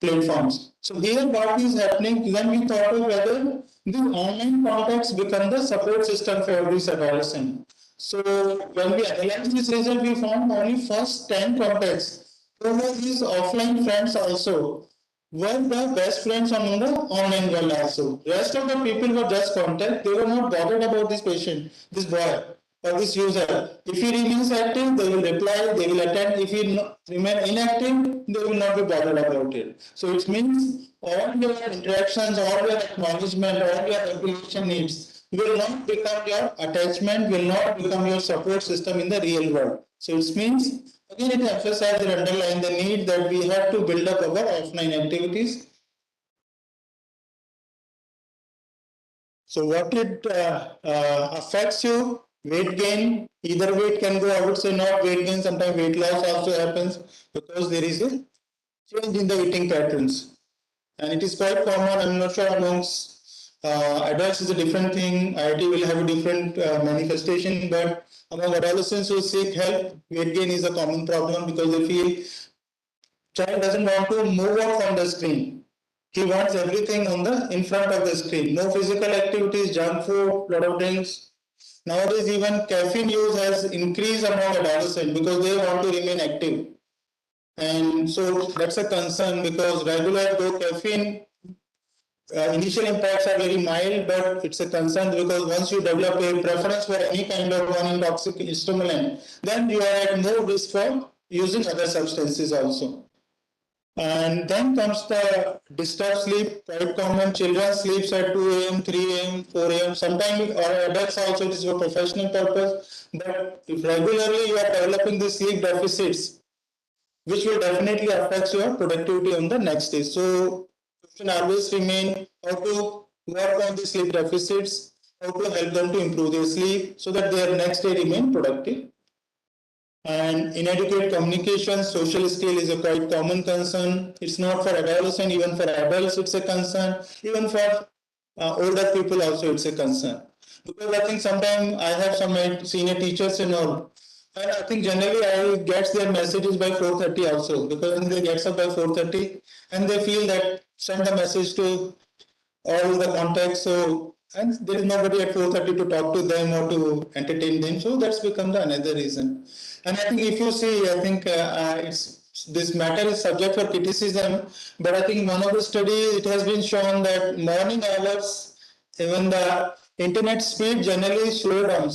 platforms. So here what is happening, then we thought of whether the online contacts become the support system for this adolescent. So when we analyzed this result, we found only first 10 contacts who were these offline friends also were the best friends among the online world also. Rest of the people were just contact, they were not bothered about this patient, this boy or this user. If he remains active, they will reply, they will attend. If he remain inactive, they will not be bothered about it. So it means all your interactions, all your acknowledgement, all your regulation needs will not become your attachment, will not become your support system in the real world. So it means, again, it emphasizes and underline the need that we have to build up our offline activities. So what it affects you, weight gain, either way it can go, I would say not weight gain, sometimes weight loss also happens because there is a change in the eating patterns. And it is quite common, I'm not sure amongst adults is a different thing, IIT will have a different manifestation, but among adolescents who seek help, weight gain is a common problem because they feel child doesn't want to move out from the screen. He wants everything on the in front of the screen. No physical activities, junk food, lot of drinks. Nowadays, even caffeine use has increased among adolescents because they want to remain active. And so that's a concern because regular though caffeine initial impacts are very mild, but it's a concern because once you develop a preference for any kind of non-intoxicating stimulant, then you are at more risk for using other substances also. And then comes the disturbed sleep, quite common. Children sleeps at 2 a.m., 3 a.m., 4 a.m. Sometimes adults also, it is for professional purpose. But if regularly you are developing the sleep deficits, which will definitely affect your productivity on the next day. So, question always remain how to work on the sleep deficits, how to help them to improve their sleep so that their next day remain productive. And inadequate communication, social skill is a quite common concern. It's not for adolescents, even for adults, it's a concern. Even for older people, also, it's a concern. Because I think sometimes I have some senior teachers and all, and I think generally I get their messages by 4:30 also, because they get up by 4:30 and they feel that send a message to all the contacts. So and there is nobody at 4:30 to talk to them or to entertain them. So that's become the another reason. And I think if you see, I think it's this matter is subject for criticism, but I think one of the studies it has been shown that morning hours, even the internet speed generally slow down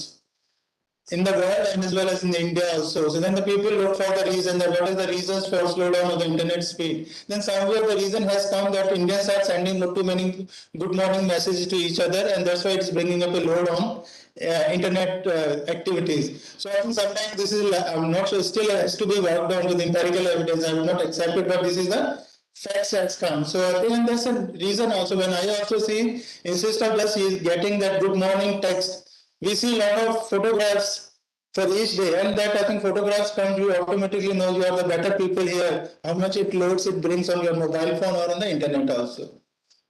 in the world and as well as in India also. So then the people look for the reason that what is the reasons for slowdown of the internet speed. Then somewhere the reason has come that Indians are sending too many good morning messages to each other, and that's why it's bringing up a load on internet activities. So I think sometimes this is, I'm not sure, still has to be worked on with empirical evidence. I will not accept it, but this is the facts has come. So I think that's a reason also when I also see, instead of just getting that good morning text, we see a lot of photographs for each day, and that I think photographs come, you automatically know you are the better people here, how much it loads, it brings on your mobile phone or on the internet also.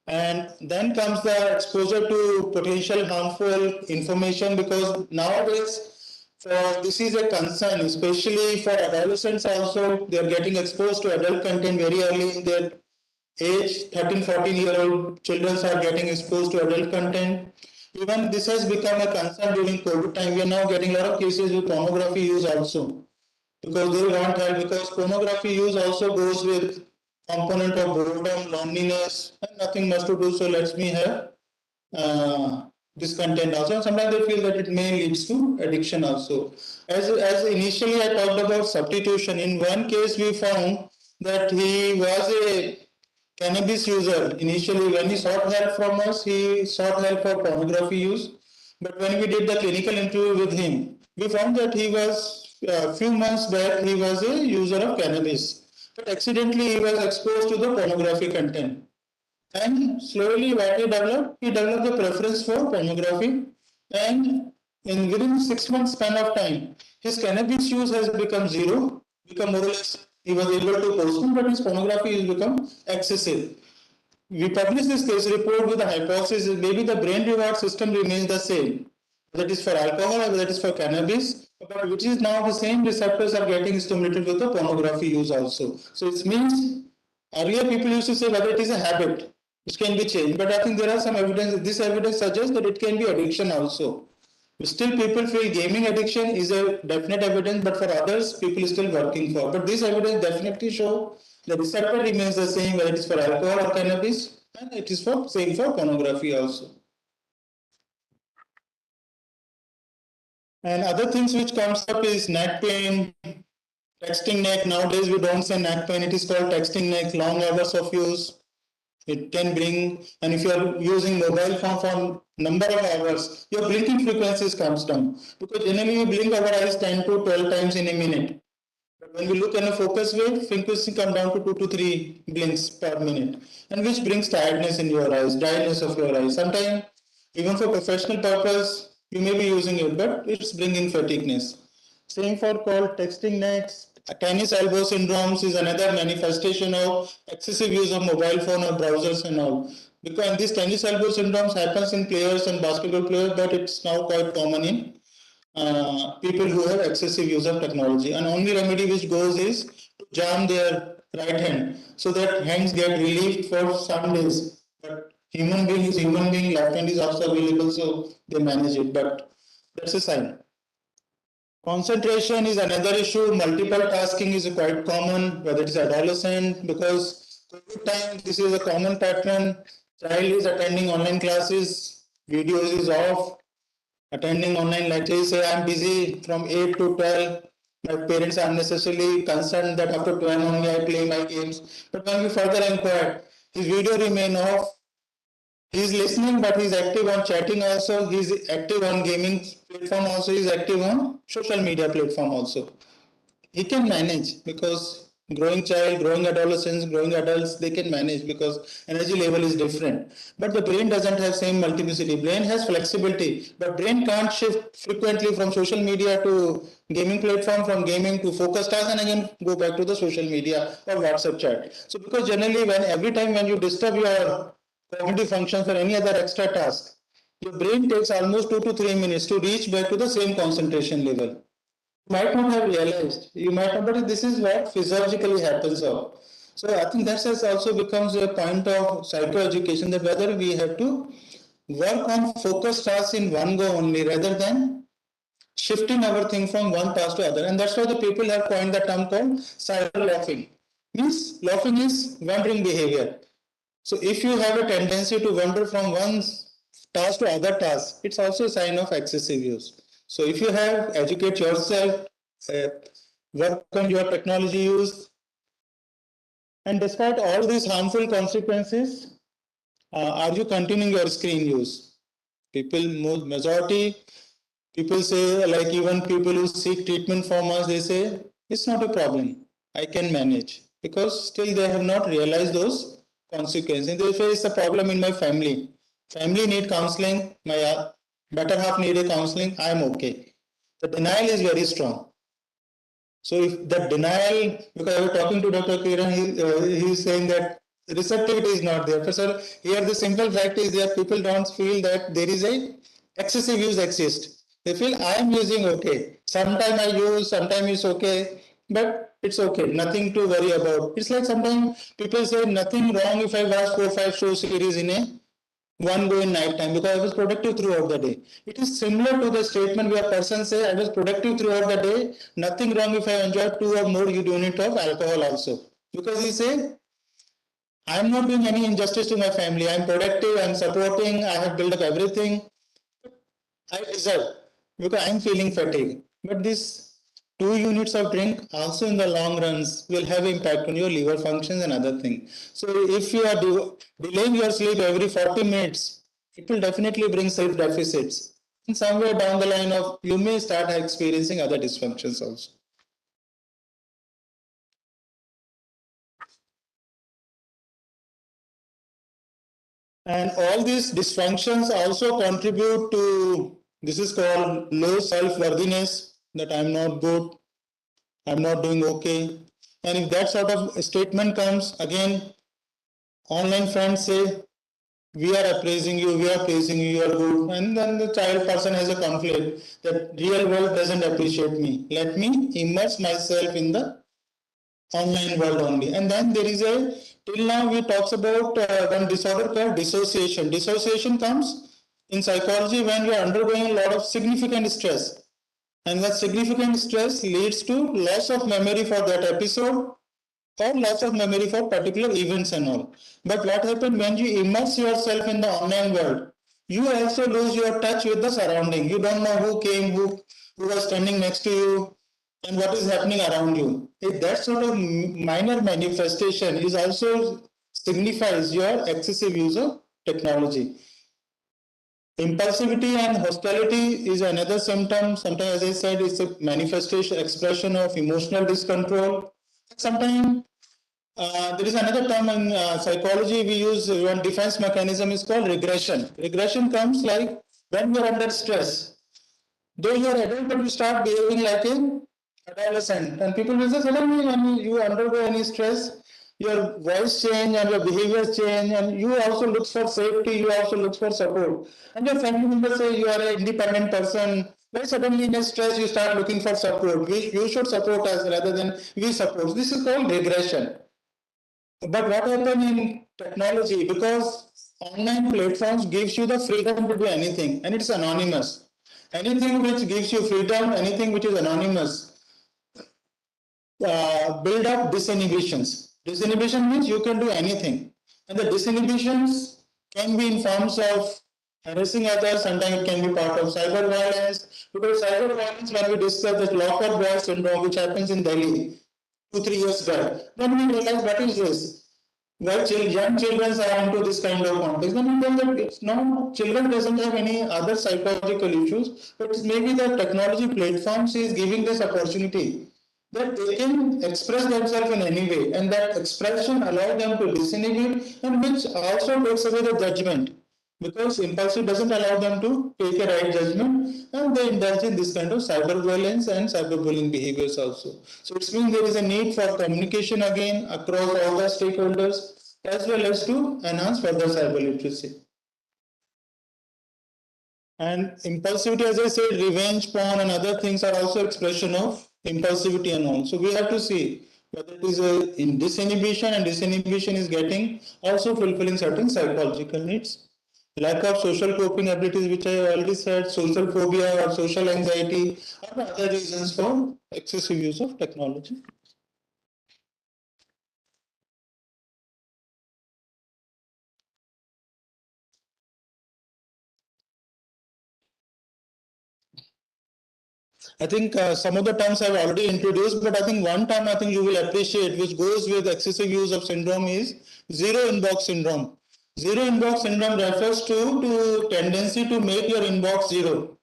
And then comes the exposure to potential harmful information, because nowadays this is a concern, especially for adolescents also. They are getting exposed to adult content very early in their age. 13, 14-year-old children are getting exposed to adult content. Even this has become a concern during COVID time. We are now getting a lot of cases with pornography use also, because they want help, because pornography use also goes with component of boredom, loneliness, and nothing much to do, so let me have this content also. And sometimes they feel that it may leads to addiction also. As initially I talked about substitution, in one case we found that he was a cannabis user. Initially, when he sought help from us, he sought help for pornography use. But when we did the clinical interview with him, we found that he was, a few months back, he was a user of cannabis. But accidentally, he was exposed to the pornography content. And slowly, what he developed a preference for pornography. And in within 6 months span of time, his cannabis use has become zero, become more or less, he was able to postpone, but his pornography has become excessive. We published this case report with the hypothesis that maybe the brain reward system remains the same, whether it is for alcohol or whether it is for cannabis, but which is now the same receptors are getting stimulated with the pornography use also. So it means earlier people used to say whether it is a habit which can be changed, but I think there are some evidence, this evidence suggests that it can be addiction also. Still, people feel gaming addiction is a definite evidence, but for others, people are still working for. But this evidence definitely show the receptor remains the same, whether it is for alcohol or cannabis, and it is for same for pornography also. And other things which comes up is neck pain, texting neck. Nowadays, we don't say neck pain; it is called texting neck. Long hours of use. It can bring, and if you are using mobile phone for number of hours, your blinking frequencies comes down, because generally we blink our eyes 10 to 12 times in a minute. But when we look in a focus way, frequency come down to 2 to 3 blinks per minute, and which brings tiredness in your eyes, dryness of your eyes. Sometimes, even for professional purpose, you may be using it, but it's bringing fatigueness. Same for called texting next. Tennis elbow syndromes is another manifestation of excessive use of mobile phone or browsers and all. Because this tennis elbow syndromes happens in players and basketball players, but it's now quite common in people who have excessive use of technology. And only remedy which goes is to jam their right hand so that hands get relieved for some days. But human being is human being, left hand is also available, so they manage it. But that's a sign. Concentration is another issue. Multiple tasking is quite common, whether it is adolescent, because COVID time, this is a common pattern. Child is attending online classes, videos is off, attending online lectures, say I'm busy from 8 to 12. My parents are unnecessarily concerned that after 12 only I play my games. But when we further inquire, his video remain off. He's listening, but he's active on chatting also. He's active on gaming platform also. He's active on social media platform also. He can manage, because growing child, growing adolescents, growing adults, they can manage because energy level is different. But the brain doesn't have same multiplicity. Brain has flexibility, but brain can't shift frequently from social media to gaming platform, from gaming to focus task, and again go back to the social media or WhatsApp chat. So because generally when every time when you disturb your cognitive functions or any other extra task, your brain takes almost 2 to 3 minutes to reach back to the same concentration level. Might not have realized. You might not, but this is what physiologically happens. So I think that has also becomes a point of psychoeducation, that whether we have to work on focus tasks in one go only rather than shifting our thing from one task to other. And that's why the people have coined the term called cyber laughing. Means laughing is wandering behavior. So if you have a tendency to wander from one task to other task, it's also a sign of excessive use. So if you have educate yourself, uh, work on your technology use, and despite all these harmful consequences, are you continuing your screen use? People, majority People say, like even people who seek treatment from us, they say, it's not a problem. I can manage. Because still they have not realized those consequences. They say it's a problem in my family. Family need counseling. My better half need a counseling. I am okay. The denial is very strong. So if that denial, because I was talking to Dr. Kiran, he is saying that receptivity is not there. So here the simple fact is that people don't feel that there is a excessive use exists. They feel I am using okay. Sometimes I use, sometimes it's okay, but it's okay. Nothing to worry about. It's like sometimes people say nothing wrong if I watch 4 5 show series in a one go in night time because I was productive throughout the day. It is similar to the statement where a person say I was productive throughout the day. Nothing wrong if I enjoy 2 or more unit of alcohol also. Because he say I am not doing any injustice to my family. I am productive. I am supporting. I have built up everything. I deserve because I am feeling fatigue. But this 2 units of drink also in the long runs will have impact on your liver functions and other things. So if you are delaying your sleep every 40 minutes, it will definitely bring sleep deficits. And somewhere down the line of you may start experiencing other dysfunctions also. And all these dysfunctions also contribute to this is called low self-worthiness, that I'm not good, I'm not doing okay. And if that sort of statement comes, again, online friends say, we are appraising you, we are praising you, you are good. And then the child person has a conflict that real world doesn't appreciate me. Let me immerse myself in the online world only. And then there is a, till now we talks about one disorder called dissociation. Dissociation comes in psychology when you are undergoing a lot of significant stress. And that significant stress leads to loss of memory for that episode or loss of memory for particular events and all. But what happens when you immerse yourself in the online world? You also lose your touch with the surrounding. You don't know who came, who was standing next to you, and what is happening around you. If that sort of minor manifestation is also signifies your excessive use of technology. Impulsivity and hostility is another symptom. Sometimes, as I said, it's a manifestation, expression of emotional discontrol. Sometimes there is another term in psychology we use, one defense mechanism is called regression. Regression comes like when you are under stress. Though you are adult, but you start behaving like an adolescent. And people will say, suddenly when you undergo any stress, your voice change and your behaviors change, and you also look for safety, you also look for support. And your family members say you are an independent person. Why suddenly in a stress you start looking for support? You should support us rather than we support. This is called regression. But what happened in technology, because online platforms gives you the freedom to do anything and it's anonymous. Anything which gives you freedom, anything which is anonymous, build up disinhibitions. Disinhibition means you can do anything. And the disinhibitions can be in forms of harassing others, sometimes it can be part of cyber violence. Because cyber violence, when we discuss the locker boy syndrome, which happens in Delhi 2 3 years back, then we realize what is this? Why young children are into this kind of context? Then we tell that it's no, children doesn't have any other psychological issues, but maybe the technology platforms is giving this opportunity that they can express themselves in any way, and that expression allows them to disinhibit, and which also takes away the judgment because impulsive doesn't allow them to take a right judgment, and they indulge in this kind of cyber violence and cyberbullying behaviors also. So it means there is a need for communication again across all the stakeholders as well as to enhance further cyber literacy. And impulsivity, as I said, revenge porn and other things are also expression of impulsivity and all. So we have to see whether it is in disinhibition, and disinhibition is getting also fulfilling certain psychological needs. Lack of social coping abilities, which I already said, social phobia or social anxiety are other reasons for excessive use of technology. I think some of the terms I've already introduced, but I think one term I think you will appreciate, which goes with excessive use of syndrome, is zero inbox syndrome. Zero inbox syndrome refers to tendency to make your inbox zero.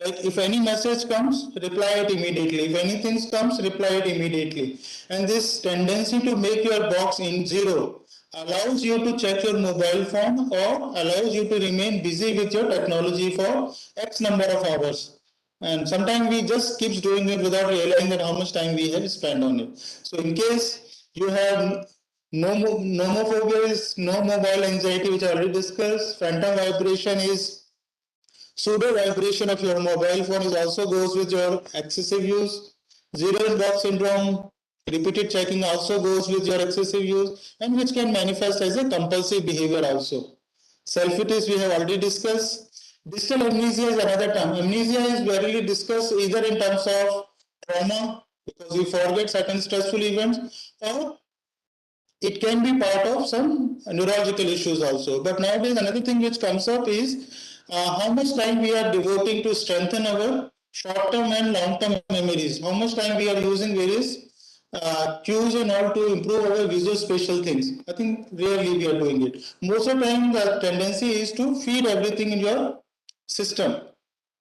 Like if any message comes, reply it immediately. If anything comes, reply it immediately. And this tendency to make your box in zero allows you to check your mobile phone or allows you to remain busy with your technology for X number of hours. And sometimes we just keeps doing it without realizing that how much time we have spent on it. So in case you have nomophobia is no mobile anxiety, which I already discussed. Phantom vibration is pseudo vibration of your mobile phone is also goes with your excessive use. Zero inbox syndrome, repeated checking also goes with your excessive use and which can manifest as a compulsive behavior also. Self-it we have already discussed. Digital amnesia is another term. Amnesia is rarely discussed either in terms of trauma because we forget certain stressful events or it can be part of some neurological issues also. But nowadays, another thing which comes up is how much time we are devoting to strengthen our short-term and long-term memories. How much time we are using various cues and all to improve our visual spatial things. I think rarely we are doing it. Most of the time, the tendency is to feed everything in your system.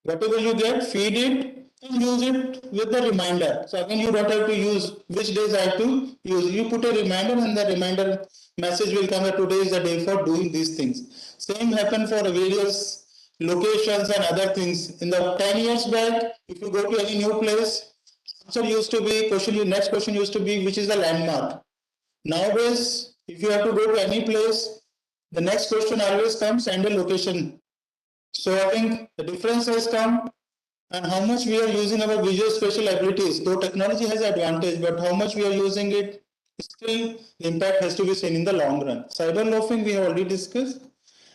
Whatever you get, feed it and use it with the reminder. So again, you don't have to use which days I have to use. You put a reminder and the reminder message will come that today is the day for doing these things. Same happened for various locations and other things. In the 10 years back, if you go to any new place, answer used to be next question used to be which is the landmark. Nowadays, if you have to go to any place, the next question always comes and the location. So I think the difference has come and how much we are using our visual spatial abilities. Though technology has advantage, but how much we are using it, still the impact has to be seen in the long run. Cyber loafing we have already discussed.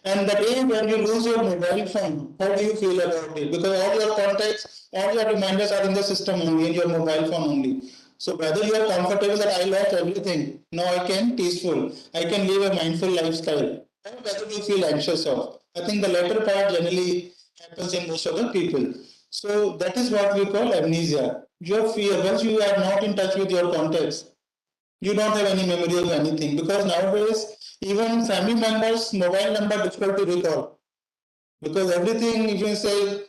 And the day when you lose your mobile phone, how do you feel about it? Because all your contacts, all your reminders are in the system only, in your mobile phone only. So whether you are comfortable that I lost everything, now I can peaceful, I can live a mindful lifestyle, or whether you feel anxious of. I think the latter part generally happens in most of the people. So that is what we call amnesia. Your fear, once you are not in touch with your contacts, you don't have any memory of anything because nowadays even family members' mobile number difficult to recall because everything if you say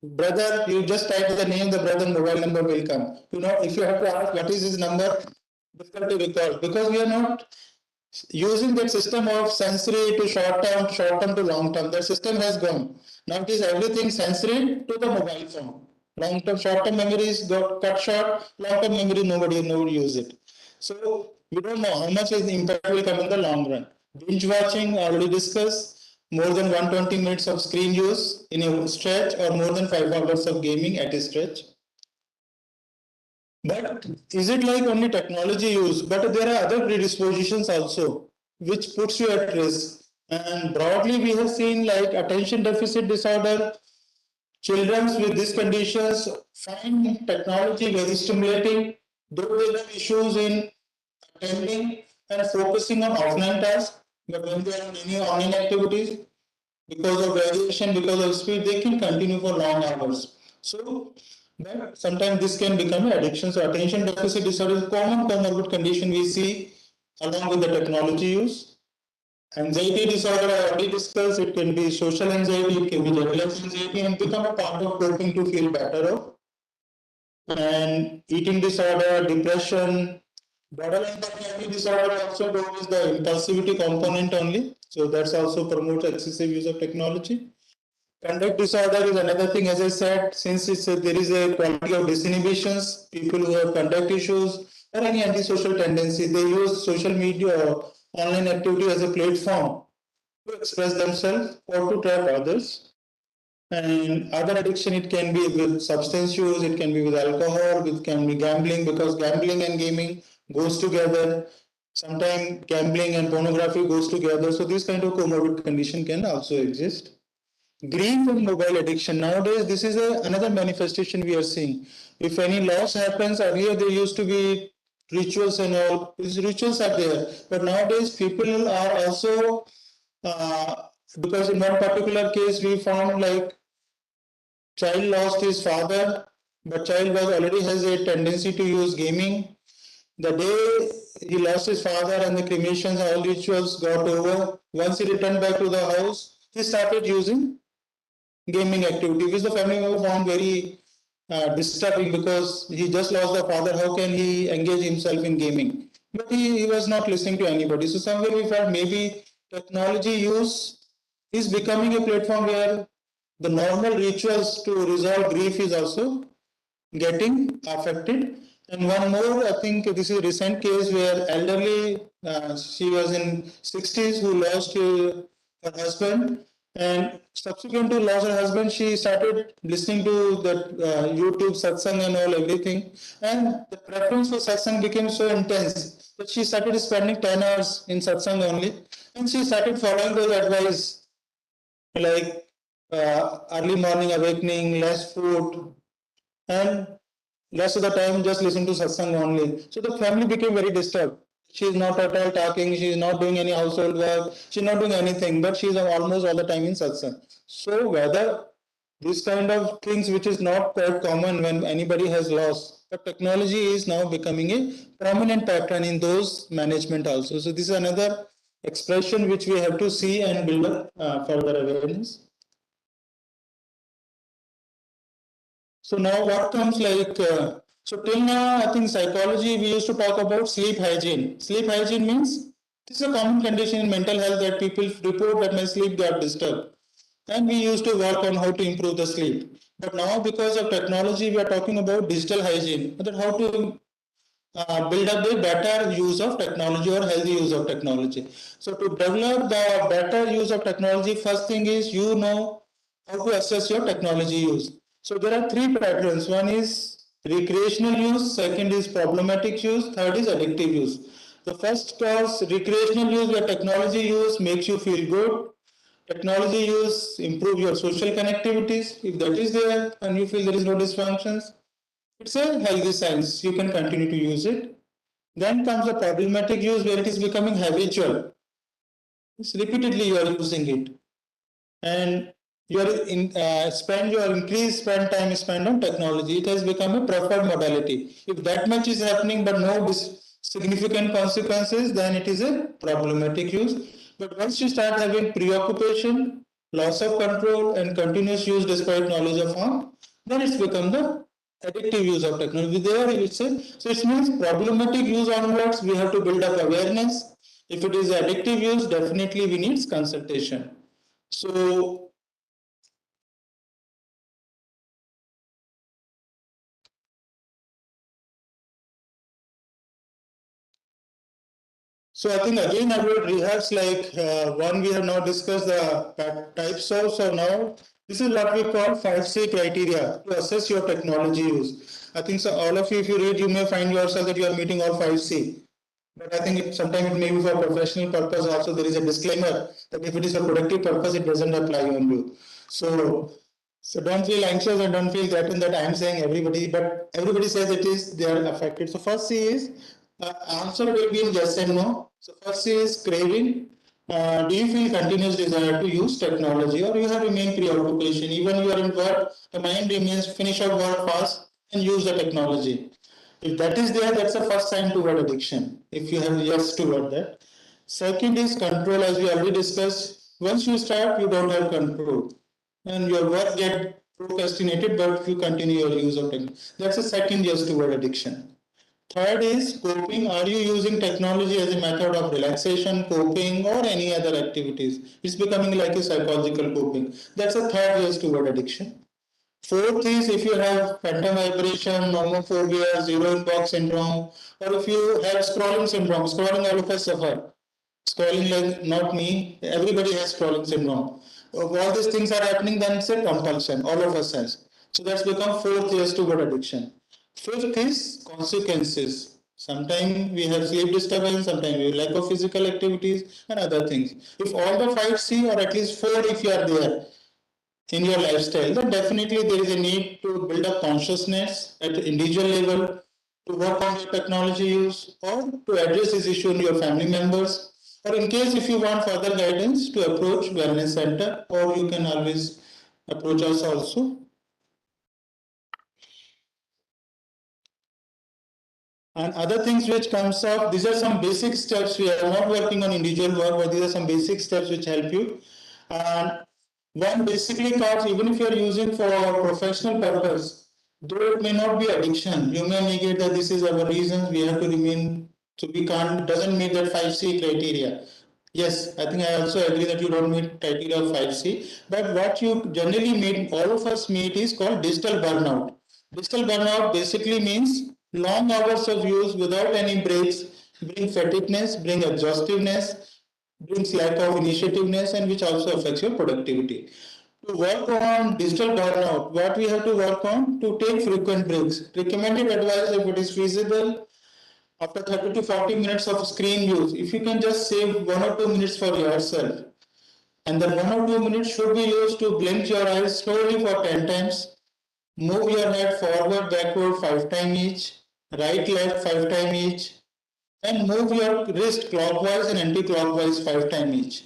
brother, you just type the name, the brother mobile number will come. You know, if you have to ask what is his number, difficult to recall because we are not using that system of sensory to short term to long term. That system has gone. Now it is everything sensory to the mobile phone. Long term, short term memories got cut short. Long term memory, nobody use it. So we don't know how much is the impact will come in the long run. Binge watching already discussed. More than 120 minutes of screen use in a stretch, or more than 5 hours of gaming at a stretch. But is it like only technology use? But there are other predispositions also, which puts you at risk. And broadly, we have seen like attention deficit disorder. Children with these conditions find technology very stimulating, though they have issues in attending and focusing on offline tasks. But when they are on any online activities, because of variation, because of speed, they can continue for long hours. So, but sometimes this can become an addiction. So, attention deficit disorder is a common comorbid condition we see along with the technology use. Anxiety disorder, I already discussed, it can be social anxiety, it can be generalized anxiety, and become a part of coping to feel better. And eating disorder, depression, borderline personality disorder also goes the impulsivity component only. So that's also promotes excessive use of technology. Conduct disorder is another thing, as I said, since there is a quality of disinhibitions, people who have conduct issues or any antisocial tendency, they use social media or online activity as a platform to express themselves or to trap others. And other addiction, it can be with substance use, it can be with alcohol, it can be gambling because gambling and gaming goes together. Sometimes gambling and pornography goes together. So this kind of comorbid condition can also exist. Grief and mobile addiction. Nowadays, this is another manifestation we are seeing. If any loss happens, earlier there used to be rituals and all. These rituals are there. But nowadays, people are also, uh, because in one particular case, we found like child lost his father, but child was already has a tendency to use gaming. The day he lost his father and the cremations, all rituals got over. Once he returned back to the house, he started using gaming activity, which the family member found very disturbing because he just lost the father. How can he engage himself in gaming? But he was not listening to anybody. So somewhere we felt maybe technology use is becoming a platform where the normal rituals to resolve grief is also getting affected. And one more, I think this is a recent case where elderly, she was in 60s who lost her husband, and subsequent to loss her husband, she started listening to the YouTube satsang and all everything, and the preference for satsang became so intense that she started spending 10 hours in satsang only, and she started following those advice like early morning awakening, less food, and rest of the time just listen to satsang only. So the family became very disturbed. She is not at all talking, she is not doing any household work, she is not doing anything, but she is almost all the time in satsang. So whether this kind of things which is not quite common when anybody has lost, but technology is now becoming a prominent pattern in those management also. So this is another expression which we have to see and build up further awareness. So now what comes like, so till now, I think psychology, we used to talk about sleep hygiene. Sleep hygiene means this is a common condition in mental health that people report that my sleep got disturbed. And we used to work on how to improve the sleep. But now because of technology, we are talking about digital hygiene, that how to build up a better use of technology or healthy use of technology. So to develop the better use of technology, first thing is you know how to assess your technology use. So there are three patterns. One is recreational use, second is problematic use, third is addictive use. The first was recreational use where technology use makes you feel good. Technology use improve your social connectivities. If that is there and you feel there is no dysfunctions, it's a healthy science. You can continue to use it. Then comes the problematic use where it is becoming habitual. It's repeatedly you are using it, and your increased spend time is spent on technology. It has become a preferred modality. If that much is happening but no significant consequences, then it is a problematic use. But once you start having preoccupation, loss of control, and continuous use despite knowledge of harm, then it's become the addictive use of technology. There it's a, so it means problematic use onwards, we have to build up awareness. If it is addictive use, definitely we need consultation. So So I think again I will rehearse like one we have now discussed the types of. So now this is what we call 5C criteria to assess your technology use. I think so all of you, if you read, you may find yourself that you are meeting all 5C. But I think sometimes it may be for professional purpose also. There is a disclaimer that if it is for productive purpose, it doesn't apply on you. So don't feel anxious and don't feel threatened that I am saying everybody, but everybody says it is they are affected. So first C is answer will be in yes and no. So first C is craving. Do you feel continuous desire to use technology, or you have remained preoccupation? Even you are in work, the mind remains finish your work fast and use the technology. If that is there, that's the first sign toward addiction. If you have yes toward that. Second is control, as we already discussed. Once you start, you don't have control, and your work get procrastinated, but you continue your use of technology. That's the second yes toward addiction. Third is coping. Are you using technology as a method of relaxation, coping, or any other activities? It's becoming like a psychological coping. That's a third yes toward addiction. Fourth is if you have phantom vibration, nomophobia, zero inbox syndrome, or if you have scrolling syndrome, scrolling all of us suffer. Scrolling like not me, everybody has scrolling syndrome. If all these things are happening, then it's a compulsion. All of us has. So that's become fourth yes toward addiction. Fifth is consequences. Sometimes we have sleep disturbance, sometimes we have lack of physical activities and other things. If all the five C or at least four if you are there, in your lifestyle, then definitely there is a need to build up consciousness at the individual level, to work on your technology use, or to address this issue in your family members, or in case if you want further guidance, to approach wellness center, or you can always approach us also. And other things which comes up, these are some basic steps. We are not working on individual work, but these are some basic steps which help you. And One basically comes even if you are using for professional purpose, though it may not be addiction. You may negate that this is our reasons we have to remain, so we can't, doesn't meet that 5C criteria. Yes, I think I also agree that you don't meet criteria of 5C, but what you generally meet, all of us meet, is called digital burnout. Digital burnout basically means long hours of use without any breaks bring fatigueness, bring exhaustiveness, brings lack of initiativeness, and which also affects your productivity. To work on digital burnout, what we have to work on, to take frequent breaks. Recommended advice, if it is feasible, after 30 to 40 minutes of screen use, if you can just save 1 or 2 minutes for yourself, and that 1 or 2 minutes should be used to blink your eyes slowly for 10 times, move your head forward, backward 5 times each, right, left 5 times each, and move your wrist clockwise and anti-clockwise 5 times each.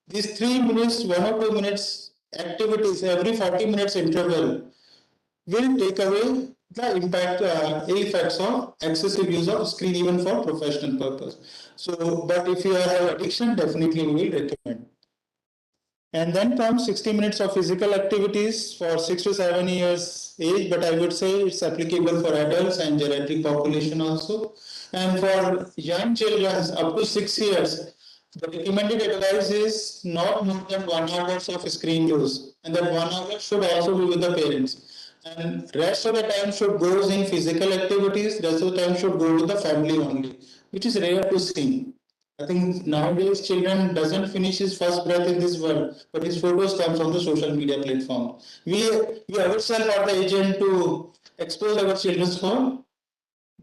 These 3 minutes, 1 or 2 minutes activities every 40 minutes interval will take away the impact, effects of excessive use of screen even for professional purpose. So, but if you have addiction, definitely we will recommend. And then comes 60 minutes of physical activities for 6 to 7 years age, but I would say it's applicable for adults and geriatric population also. And for young children up to 6 years, the recommended advice is not more than 1 hour of screen use, and that 1 hour should also be with the parents. And rest of the time should go in physical activities, rest of the time should go to the family only, which is rare to see. I think nowadays children doesn't finish his first breath in this world, but his photos comes on the social media platform. We ourselves are the agent to expose our children for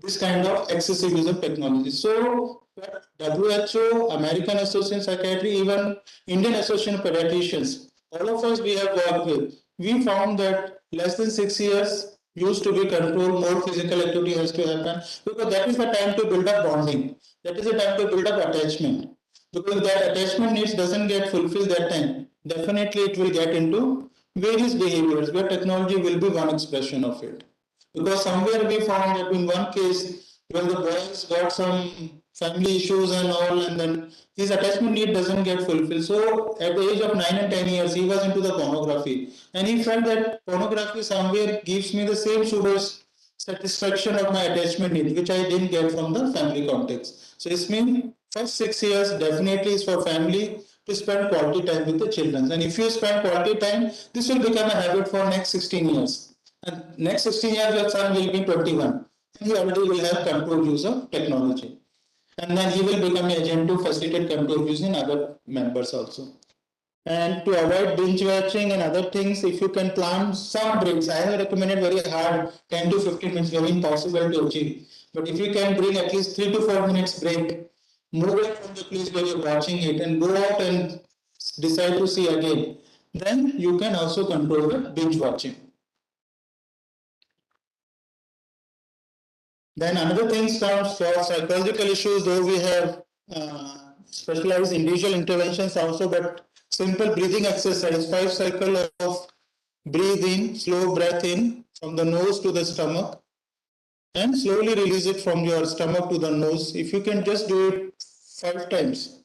this kind of excessive use of technology. So WHO, American Association of Psychiatry, even Indian Association of Pediatricians, all of us we have worked with, we found that less than 6 years used to be controlled, more physical activity has to happen, because that is the time to build up bonding. That is the time to build up attachment. Because that attachment needs doesn't get fulfilled that time, definitely it will get into various behaviors where technology will be one expression of it. Because somewhere we found that in one case, when the boys got some family issues and all, and then his attachment need doesn't get fulfilled. So at the age of 9 and 10 years, he was into the pornography, and he felt that pornography somewhere gives me the same pseudo satisfaction of my attachment need, which I didn't get from the family context. So it's mean first 6 years definitely is for family to spend quality time with the children. And if you spend quality time, this will become a habit for next 16 years. And next 16 years, your son will be 21. And he already will have control use of technology. And then he will become an agent to facilitate control use in other members also. And to avoid binge watching and other things, if you can plan some breaks, I have recommended very hard 10 to 15 minutes, very impossible to achieve. But if you can bring at least 3 to 4 minutes break, move away from the place where you're watching it and go out and decide to see again, then you can also control the binge watching. Then another thing comes for psychological issues, though we have specialized individual interventions also, but simple breathing exercise, 5 cycles of breathe in, slow breath in from the nose to the stomach, and slowly release it from your stomach to the nose. If you can just do it 5 times.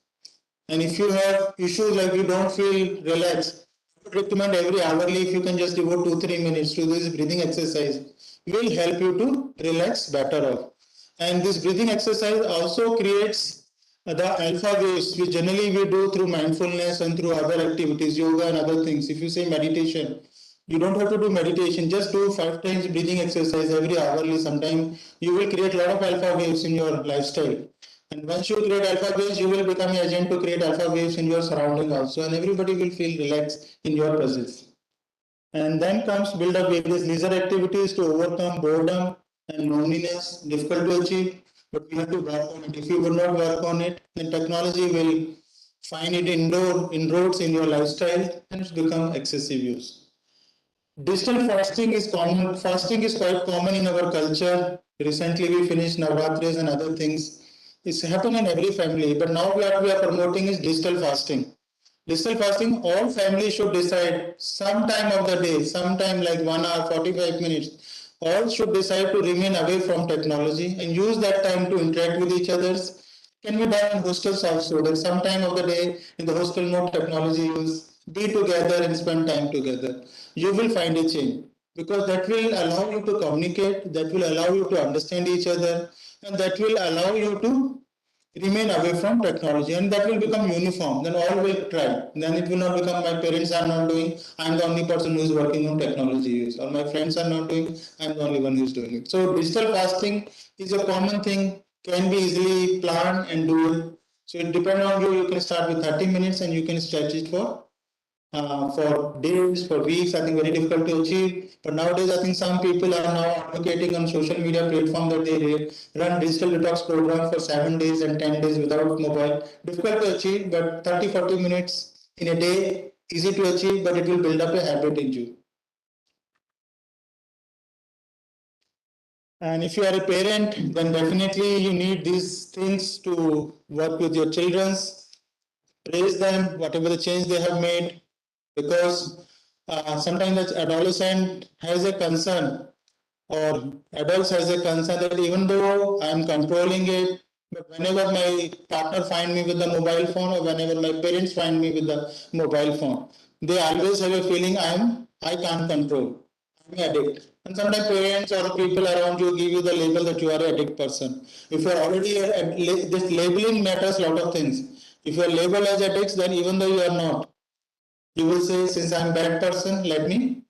And if you have issues like you don't feel relaxed, I would recommend every hourly, if you can just devote 2-3 minutes to this breathing exercise, will help you to relax better off. And this breathing exercise also creates the alpha waves, which generally we do through mindfulness and through other activities, yoga and other things. If you say meditation, you don't have to do meditation, just do 5 times breathing exercise every hourly. Sometime you will create a lot of alpha waves in your lifestyle. And once you create alpha waves, you will become an agent to create alpha waves in your surrounding also, and everybody will feel relaxed in your presence. And then comes build up various leisure activities to overcome boredom and loneliness, difficult to achieve, but we have to work on it. If you will not work on it, then technology will find it inroads in your lifestyle and it's become excessive use. Digital fasting is common. Fasting is quite common in our culture. Recently, we finished Navratris and other things. It's happening in every family. But now what we are promoting is digital fasting. Digital fasting, all families should decide some time of the day, sometime like 1 hour, 45 minutes. All should decide to remain away from technology and use that time to interact with each others. Can be done in hostels also. That some time of the day in the hostel, no technology use. be together and spend time together. You will find a change because that will allow you to communicate, that will allow you to understand each other, and that will allow you to remain away from technology, and that will become uniform. Then all will try. Then it will not become my parents are not doing, I'm the only person who is working on technology use, or my friends are not doing, I'm the only one who is doing it. So digital fasting is a common thing, can be easily planned and do it. So it depends on you. You can start with 30 minutes and you can stretch it for days, for weeks. I think very difficult to achieve. But nowadays, I think some people are now advocating on social media platform that they run digital detox program for 7 days and 10 days without mobile. Difficult to achieve, but 30, 40 minutes in a day, easy to achieve, but it will build up a habit in you. And if you are a parent, then definitely you need these things to work with your children, praise them, whatever the change they have made, because sometimes the adolescent has a concern or adults has a concern that even though I'm controlling it, but whenever my partner find me with the mobile phone or whenever my parents find me with the mobile phone, they always have a feeling I can't control. I'm an addict. And sometimes parents or people around you give you the label that you are an addict person. If you are already this labeling matters a lot of things. If you are labeled as addicts, then even though you are not, you will say, since I'm a bad person, let me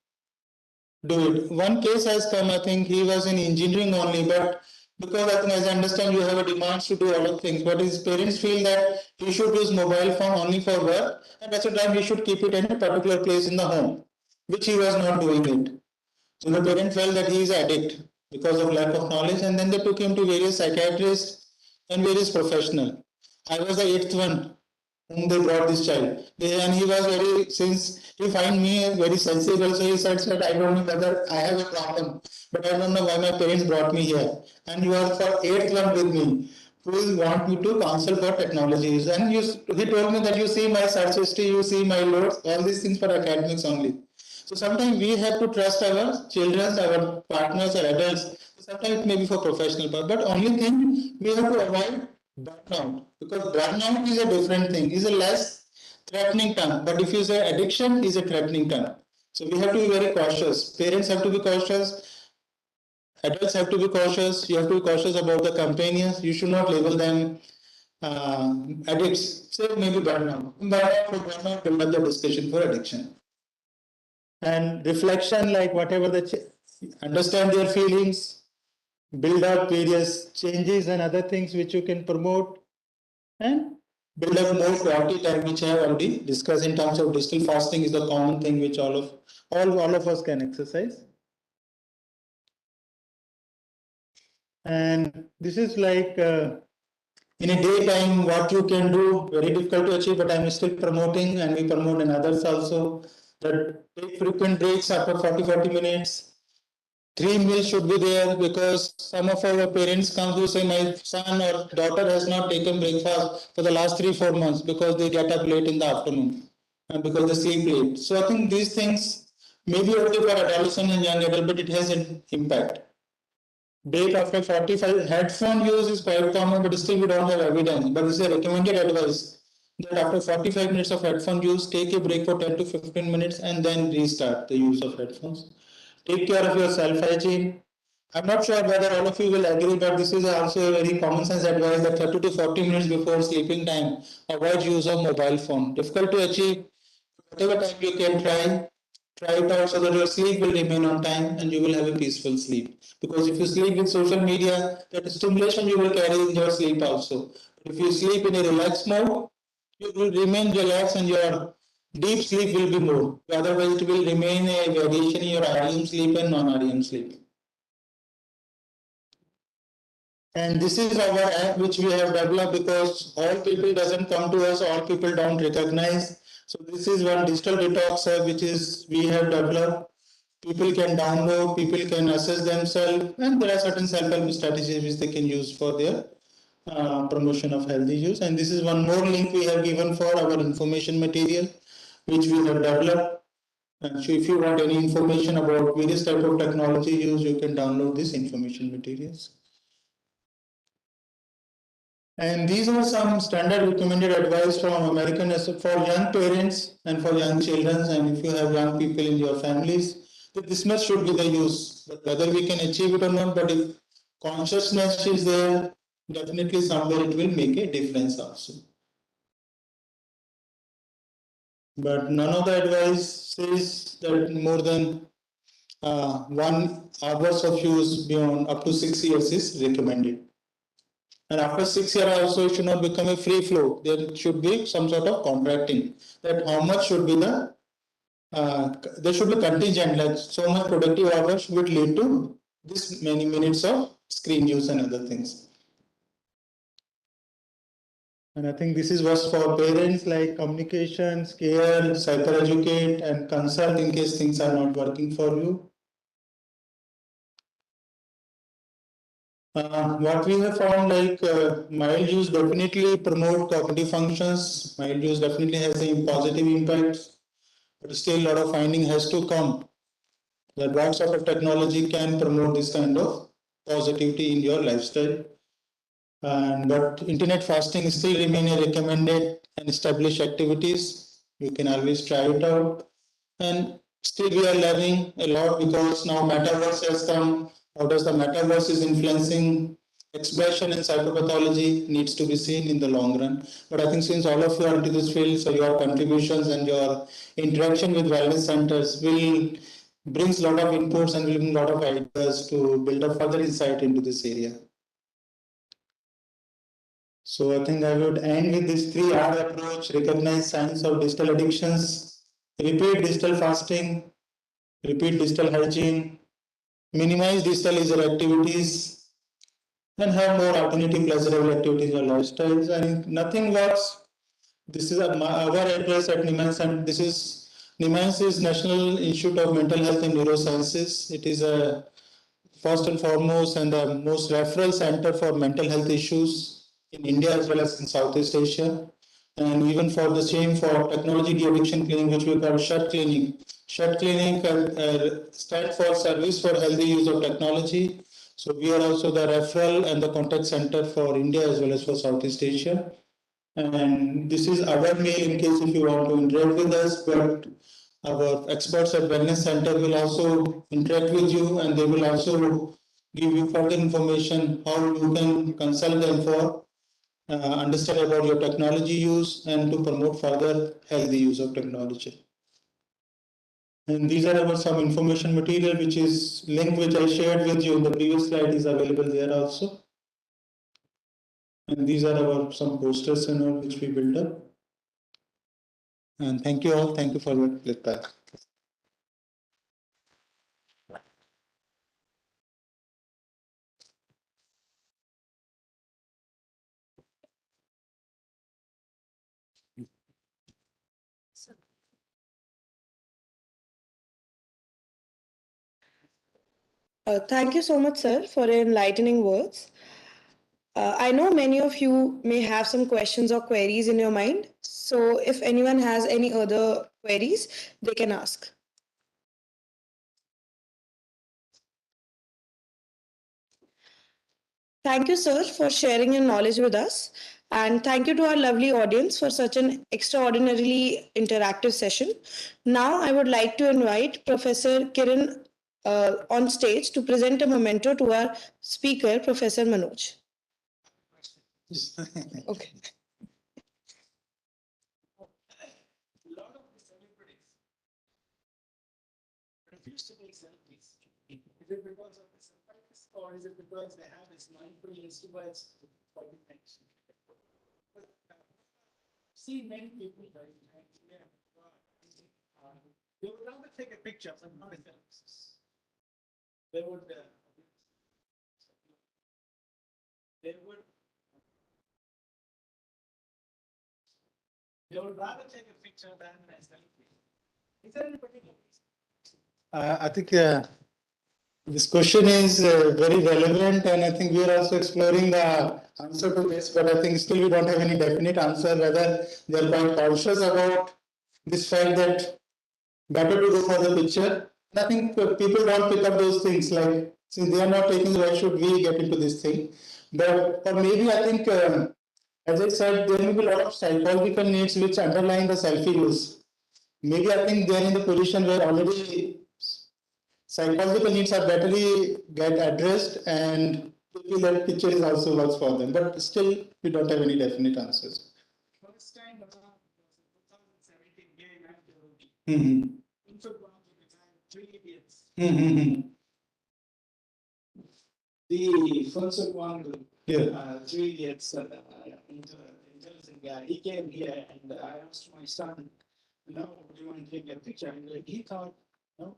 do it. One case has come, I think he was in engineering only, but because I think as I understand you have a demand to do a lot of things, but his parents feel that he should use mobile phone only for work and that's the time he should keep it in a particular place in the home, which he was not doing it. So the parent felt that he is addict because of lack of knowledge and then they took him to various psychiatrists and various professionals. I was the eighth one whom they brought this child. And he was very, since he find me very sensible, so he said, I don't know whether I have a problem, but I don't know why my parents brought me here. And you are for eighth one with me, who want me to counsel for technologies. And he told me that you see my search history, you see my loads, all these things for academics only. So sometimes we have to trust our children, our partners, or adults. Sometimes it may be for professional, but only thing we have to avoid burnout, because burnout is a different thing, is a less threatening term. But if you say addiction is a threatening term, so we have to be very cautious. Parents have to be cautious. Adults have to be cautious. You have to be cautious about the companions. You should not label them addicts. Say maybe burnout. Burnout for burnout, build up the discussion for addiction. And reflection, like whatever understand their feelings, build up various changes and other things which you can promote, and build up more quality time, which I have already discussed in terms of digital fasting is the common thing which all of us can exercise. And this is like in a daytime what you can do, very difficult to achieve, but I'm still promoting and we promote in others also, that take frequent breaks after 40 minutes. 3 meals should be there, because some of our parents come who say my son or daughter has not taken breakfast for the last 3-4 months because they get up late in the afternoon and because they sleep late. So I think these things may be okay for adolescent and young adult, but it has an impact. Break after 45, headphone use is quite common, but still we don't have evidence. But this is a recommended advice that after 45 minutes of headphone use, take a break for 10 to 15 minutes and then restart the use of headphones. Take care of your self-hygiene. I'm not sure whether all of you will agree, but this is also a very common sense advice that 30 to 40 minutes before sleeping time, avoid use of mobile phone. Difficult to achieve. Whatever time you can try it out so that your sleep will remain on time and you will have a peaceful sleep. Because if you sleep with social media, that stimulation you will carry in your sleep also. If you sleep in a relaxed mode, you will remain relaxed and your deep sleep will be more. Otherwise, it will remain a variation in your REM sleep and non-REM sleep. And this is our app which we have developed, because all people doesn't come to us, all people don't recognize. So this is one digital detox app which is we have developed. People can download, people can assess themselves, and there are certain self-help strategies which they can use for their promotion of healthy use. And this is one more link we have given for our information material which we have developed. And so if you want any information about various type of technology use, you can download these information materials. And these are some standard recommended advice from American for young parents and for young children. And if you have young people in your families, this much should be the use. But whether we can achieve it or not, but if consciousness is there, definitely somewhere it will make a difference also. But none of the advice says that more than 1 hours of use beyond up to 6 years is recommended. And after 6 years also, it should not become a free flow. There should be some sort of contracting. That how much should be there should be contingent, like so much productive hours would lead to this many minutes of screen use and other things. And I think this is what's for parents, like communications, care, psycho-educate, and consult in case things are not working for you. What we have found, like mild use definitely promote cognitive functions. Mild use definitely has a positive impact, but still a lot of finding has to come. That what sort of technology can promote this kind of positivity in your lifestyle. But internet fasting still remain a recommended and established activities. You can always try it out. And still we are learning a lot because now metaverse has come. How does the metaverse is influencing expression and psychopathology needs to be seen in the long run. But I think since all of you are into this field, so your contributions and your interaction with wellness centers will brings a lot of inputs and will bring a lot of ideas to build up further insight into this area. So I think I would end with this 3R approach: recognize signs of digital addictions, repeat digital fasting, repeat digital hygiene, minimize digital leisure activities, and have more alternative pleasurable activities or lifestyles. And nothing works. This is our address at NIMANS, and this is NIMANS is National Institute of Mental Health and Neurosciences. It is a first and foremost and the most referral center for mental health issues in India as well as in Southeast Asia. And even for the same for technology de-addiction clinic, which we call SHUT clinic. SHUT clinic stands for Service for Healthy Use of Technology. So we are also the referral and the contact center for India as well as for Southeast Asia. And this is our mail in case if you want to interact with us, but our experts at Wellness Center will also interact with you and they will also give you further information how you can consult them for understand about your technology use and to promote further healthy use of technology. And these are our some information material which is link which I shared with you in the previous slide is available there also. And these are our some posters and all which we built up. And thank you all. Thank you for your feedback. Thank you so much, sir, for your enlightening words. I know many of you may have some questions or queries in your mind. So, if anyone has any other queries, they can ask. Thank you, sir, for sharing your knowledge with us. And thank you to our lovely audience for such an extraordinarily interactive session. Now, I would like to invite Professor Kiran on stage to present a memento to our speaker, Professor Manoj. Okay. Lot of the celebrities refuse to take selfies. Is it because of the selfies or is it because they have this mindfulness towards for the next? See many people right they would rather take a picture but not a selfie. They would they would they would rather take a picture than a selfie. Is there any particular reason? I think this question is very relevant, and I think we are also exploring the answer to this, but I think still we don't have any definite answer whether they are quite conscious about this fact that better to go for the picture. And I think people don't pick up those things like since they are not taking, why should we get into this thing? But or maybe I think As I said, there may be a lot of psychological needs which underline the selfie use. Maybe I think they are in the position where already psychological needs are better get addressed and maybe that picture is also works for them. But still, we don't have any definite answers. First time around was in 2017 game after Mm-hmm. Instagram design 3 idiots. Mm-hmm. The first one, Yeah. 3 idiots, intelligent guy. He came here and I asked my son, "No, do you want to take a picture?" And like, he thought, no,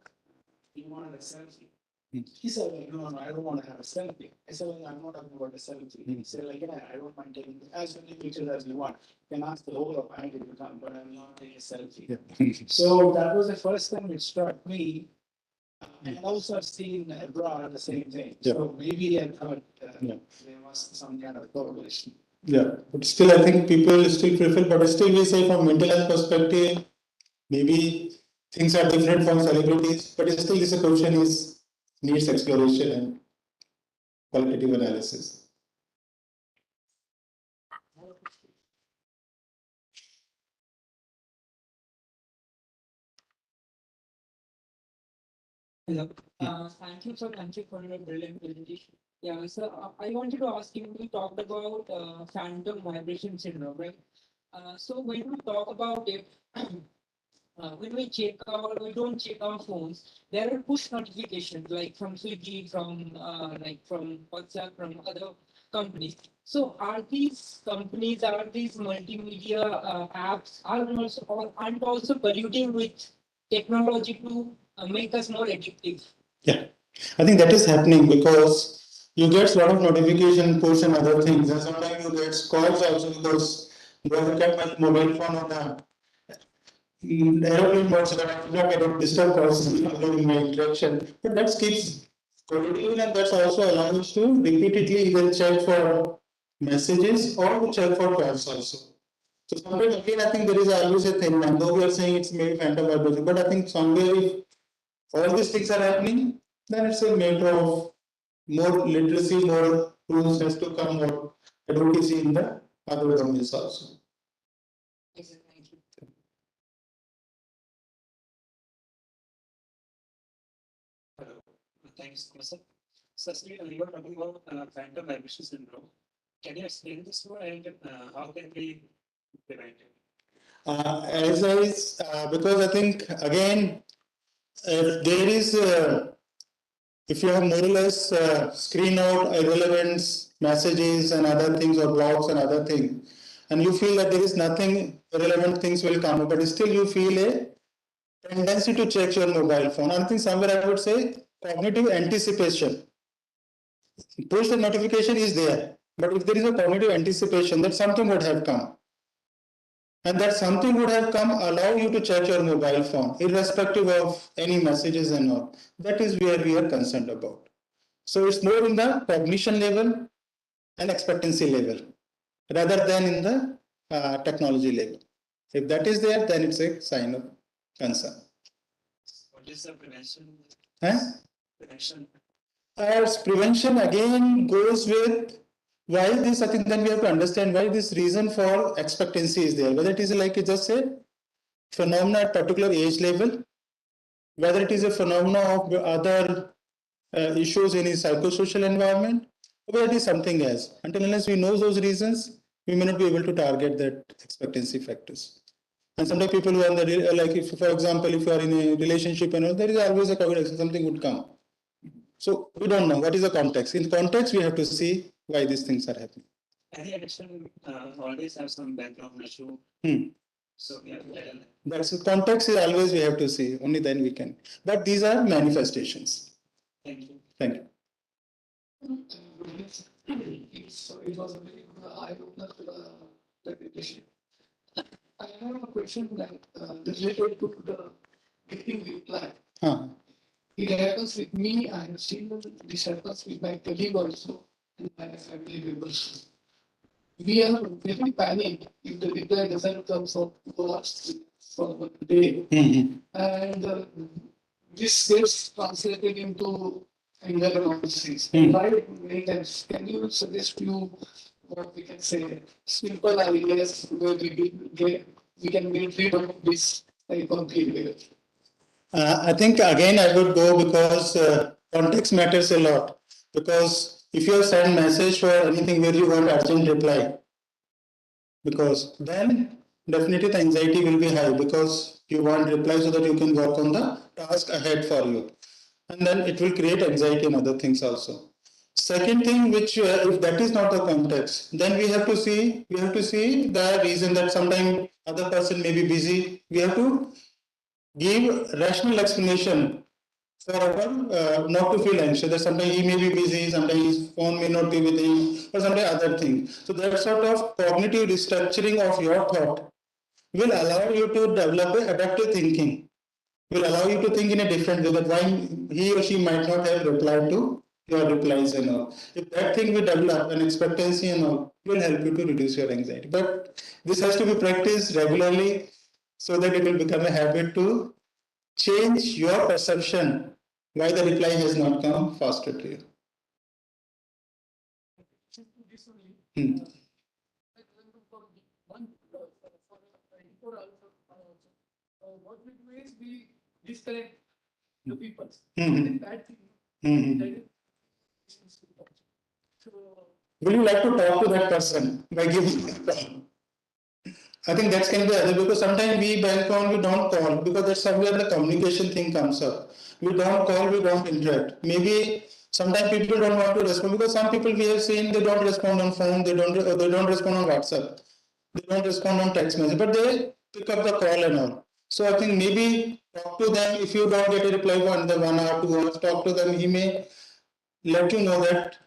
he wanted a selfie. He said, like, no, I don't want to have a selfie. I said, like, I'm not talking about a selfie. He said, like, yeah, I don't mind taking as many pictures as you want. You can ask the whole of India to come, but I'm not taking a selfie. Yeah. So that was the first thing which struck me. And also I've seen abroad the same thing. Yeah. So maybe I thought Yeah. there was some kind of correlation. Yeah, but still, I think people still prefer, but still, we say from mental health perspective, maybe things are different from celebrities, but still, this question is needs exploration and qualitative analysis. Hello. Thank you for your brilliant presentation. Yeah, so I wanted to ask you, we talked about phantom vibration syndrome, right? So when we talk about it, when we don't check our phones, there are push notifications like from Swiggy, from from WhatsApp, from other companies. So are these companies, are these multimedia apps, aren't also polluting with technology to make us more addictive? Yeah, I think that is happening because you get a lot of notification, push, and other things, and sometimes you get calls also because you have kept my mobile phone on the aeroplane mode so that I do not get disturb calls during my interaction. But that keeps continuing, and that's also allows us to repeatedly either check for messages or to check for calls also. So sometimes again, I think there is always a thing, and though we are saying it's maybe phantom vibration, but I think somewhere if all these things are happening, then it's a matter of more literacy, more tools has to come, more advocacy in the other domains also. Yes, sir, thank you. Hello. Thanks, Kumar. So, we were talking about phantom vibration syndrome. Can you explain this more and how can we prevent it? Because I think again, if there is, if you have more or less screen out irrelevant messages and other things or blogs and other things, and you feel that there is nothing relevant things will come, but still you feel a tendency to check your mobile phone. I think somewhere I would say cognitive anticipation. Push the notification is there, but if there is a cognitive anticipation that something would have come, and that something would have come allow you to check your mobile phone, irrespective of any messages and all. That is where we are concerned about. So it's more in the cognition level and expectancy level, rather than in the technology level. If that is there, then it's a sign of concern. What is the prevention? Huh? Prevention. As prevention again goes with why this, I think then we have to understand why this reason for expectancy is there. Whether it is like just a phenomena at particular age level, whether it is a phenomena of other issues in his psychosocial environment, or whether it is something else. Until unless we know those reasons, we may not be able to target that expectancy factors. And sometimes people who are in the, like if, for example, if you are in a relationship and all, there is always a correlation, something would come. So we don't know what is the context. In context, we have to see why these things are happening. Any addiction always have some background issue. So yeah, That's the context is always we have to see. Only then we can. But these are manifestations. thank you. Thank you. So it was a very good eye-opener to the presentation. I have a question that related to the getting reply. It happens with me. I have seen this happens with my colleague also and my family members. We are very panicked if the reply doesn't come for 2 hours for a day. And this gets translated into anger and all these things. Why many times? Can you suggest few what we can say, simple ideas where we can get rid of this type of behavior? I think again I would go because context matters a lot. Because if you send message for anything where you want urgent reply, because then definitely the anxiety will be high because you want reply so that you can work on the task ahead for you, and then it will create anxiety and other things also. Second thing, which if that is not the context, then we have to see the reason that sometimes other person may be busy. We have to give rational explanation for our not to feel anxious. That sometimes he may be busy, sometimes his phone may not be with him, or sometimes other thing. So that sort of cognitive restructuring of your thought will allow you to develop a adaptive thinking. Will allow you to think in a different way. That why he or she might not have replied to your replies and all. If that thing will develop an expectancy and all, it will help you to reduce your anxiety. But this has to be practiced regularly so that it will become a habit to change your perception why the reply has not come faster to you. Hmm. What we do is we disconnect the people. Mhm. Bad thing. Mhm. That is- So, Will you like to talk to that person by giving a call? I think that can be other because sometimes we bank on, we don't call because that's somewhere the communication thing comes up. We don't call, we don't interact. Maybe sometimes people don't want to respond because some people we have seen they don't respond on phone, they don't respond on WhatsApp, they don't respond on text message, but they pick up the call and all. So I think maybe talk to them. If you don't get a reply for another 1 hour, 2 hours, talk to them. He may let you know that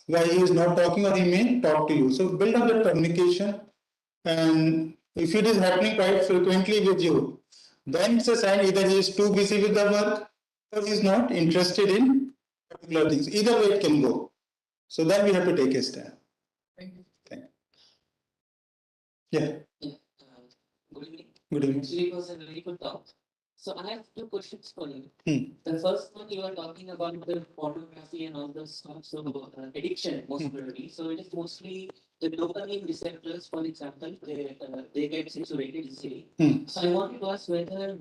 why he is not talking, or he may talk to you. So build up that communication, and if it is happening quite frequently with you, then it's a sign either he is too busy with the work or he is not interested in particular things. Either way it can go. So then we have to take a stand. thank you. Thank you. Yeah. Yeah. Good evening. Good evening. Actually, it was a very good talk. So I have two questions for you. Hmm. The first one, you were talking about the pornography and all the stuff, so addiction, most probably. So it is mostly the dopamine receptors, for example, they get saturated easily. Hmm. So I wanted to ask whether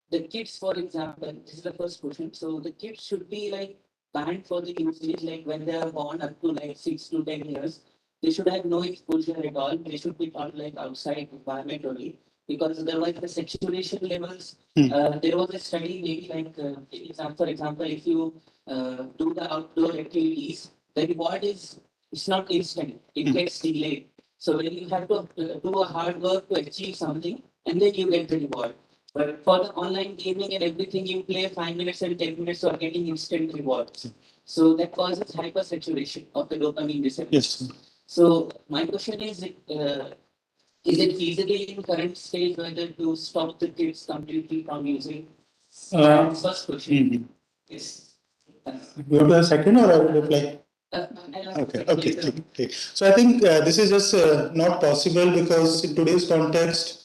the kids, for example, this is the first question. So the kids should be like banned for the usage, like when they are born up to like 6 to 10 years, they should have no exposure at all. They should be taught like outside environment only, because otherwise the saturation levels. There was a study, maybe like for example, if you do the outdoor activities, the reward is it's not instant. It gets delayed. So when you have to do a hard work to achieve something, and then you get the reward. But for the online gaming and everything, you play 5 minutes and 10 minutes, you are getting instant rewards. So that causes hypersaturation of the dopamine receptors. Yes. So my question is it feasible in current stage whether to stop the kids completely from using? First question. Mhm. Yes. You want to have second or I will reply? I'll ask Okay, second okay, later. okay. So I think this is just not possible because in today's context,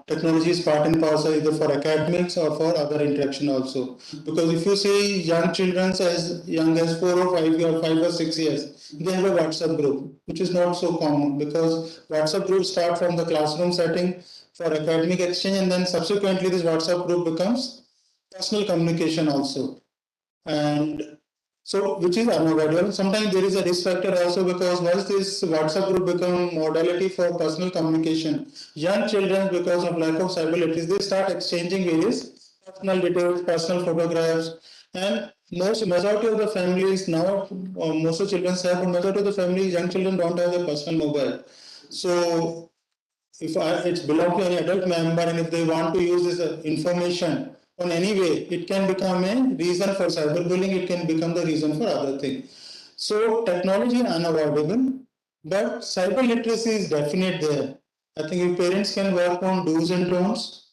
technology is part and parcel either for academics or for other interaction also. Because if you see young children as young as 4 or 5 or 6 years, they have a WhatsApp group, which is not so common because WhatsApp groups start from the classroom setting for academic exchange, and then subsequently this WhatsApp group becomes personal communication also. And so, which is unavoidable. Sometimes there is a risk factor also because once this WhatsApp group become modality for personal communication, young children, because of lack of cyber literacy, they start exchanging various personal details, personal photographs, and majority of the families now, most of the children have, but majority of the families, young children don't have a personal mobile. So if it's belong to any adult member and if they want to use this information on any way, it can become a reason for cyberbullying, it can become the reason for other things. So technology is unavoidable, but cyber literacy is definite there. I think if parents can work on do's and don'ts,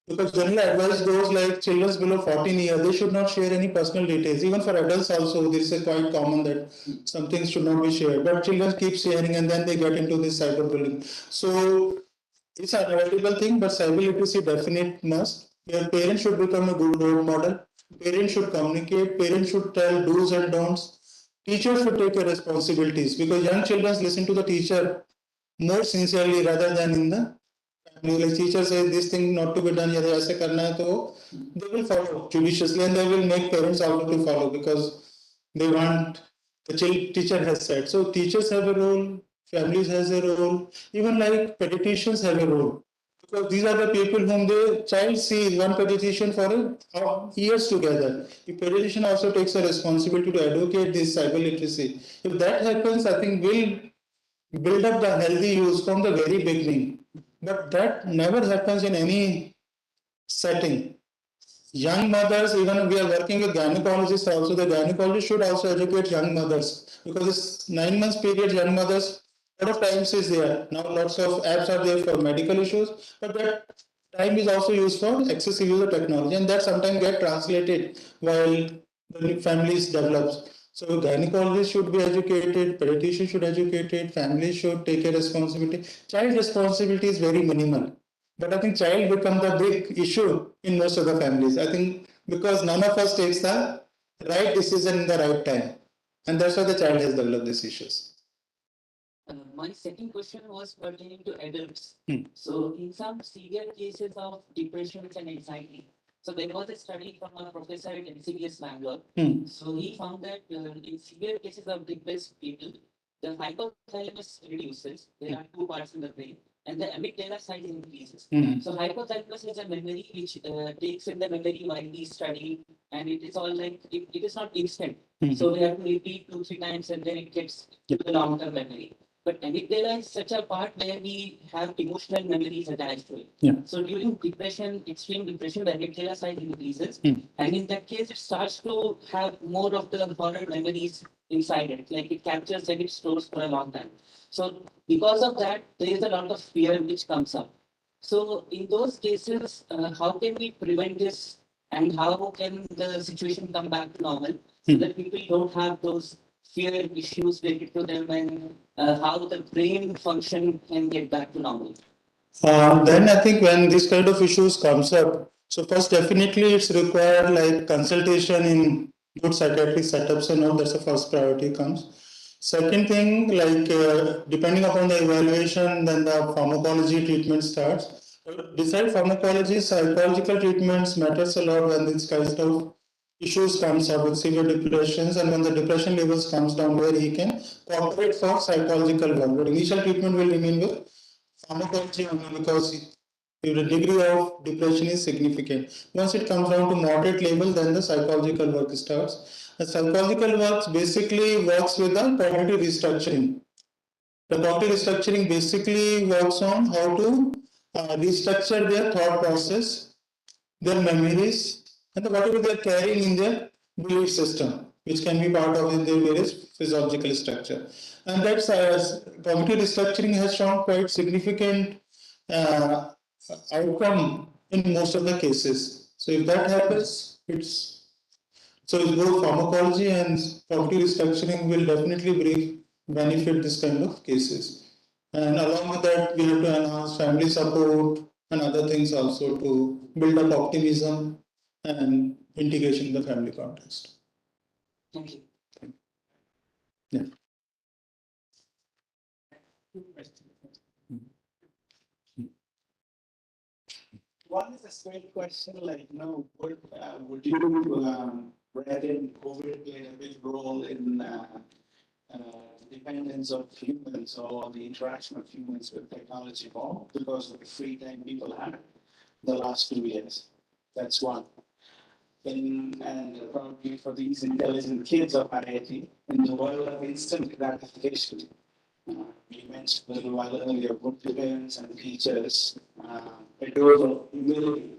because general advice goes like children below 14 years, they should not share any personal details. Even for adults also, this is quite common that some things should not be shared. But children keep sharing and then they get into this cyberbullying. So it's an available thing, but cyber literacy definite must. Your parents should become a good role model. Parents should communicate. Parents should tell do's and don'ts. teachers should take responsibilities because young children listen to the teacher more sincerely rather than in the family. Like teacher says this thing not to be done, या ऐसे करना है तो they will follow judiciously and they will make parents also to follow because they want the teacher has said. So teachers have a role, families has a role, even like pediatricians have a role. Because these are the people whom the child sees one pediatrician for years together. The pediatrician also takes a responsibility to educate this cyber literacy. If that happens, I think we'll build up the healthy use from the very beginning. But that never happens in any setting. Young mothers, even we are working with gynecologists also, the gynecologist should also educate young mothers because this 9 months period, young mothers, a lot of times is there. Now lots of apps are there for medical issues, but that time is also used for excessive use of technology and that sometimes get translated while the families develops. So gynecologists should be educated, pediatricians should be educated, families should take a responsibility. Child responsibility is very minimal. But I think child becomes the big issue in most of the families. I think because none of us takes the right decision in the right time. And that's why the child has developed these issues. My second question was pertaining to adults. Hmm. So, in some severe cases of depression and anxiety, so there was a study from a professor at NCBS Bangalore. So he found that in severe cases of depressed people, the hypothalamus reduces. There are two parts in the brain, and the amygdala size increases. So hypothalamus is a memory which takes in the memory while we study, and it is all like it is not instant. So we have to repeat 2-3 times, and then it gets to the long-term memory. But amygdala is such a part where we have emotional memories attached to it. Yeah. So during depression, extreme depression, the amygdala size increases. And in that case, it starts to have more of the horror memories inside it. Like it captures and it stores for a long time. So because of that, there is a lot of fear which comes up. So in those cases, how can we prevent this and how can the situation come back to normal so that people don't have those fear issues related to them and how the brain function can get back to normal? Then I think when this kind of issues comes up, so first definitely it's required like consultation in good psychiatric setups and all, that's the first priority comes. Second thing, like depending upon the evaluation, then the pharmacology treatment starts. Besides pharmacology, psychological treatments matters a lot when these kinds of issues comes up with severe depressions and when the depression levels comes down where he can cooperate for psychological work. But initial treatment will remain with pharmacology only because the degree of depression is significant. Once it comes down to moderate level, then the psychological work starts. The psychological work basically works with the cognitive restructuring. The cognitive restructuring basically works on how to restructure their thought process, their memories, and whatever they are carrying in their belief system, which can be part of in their various physiological structure. And that's cognitive restructuring has shown quite significant outcome in most of the cases. So if that happens, it's both pharmacology and cognitive restructuring will definitely bring benefit this kind of cases. And along with that, we have to enhance family support and other things also to build up optimism and integration in the family context. Thank you. Yeah. One is a straight question, like, would you reckon COVID played a big role in dependence of humans or the interaction of humans with technology more because of the free time people had the last few years? That's one. And probably for these intelligent kids of IIT, in the world of instant gratification, you mentioned a little while earlier, both parents and teachers, a dose of humility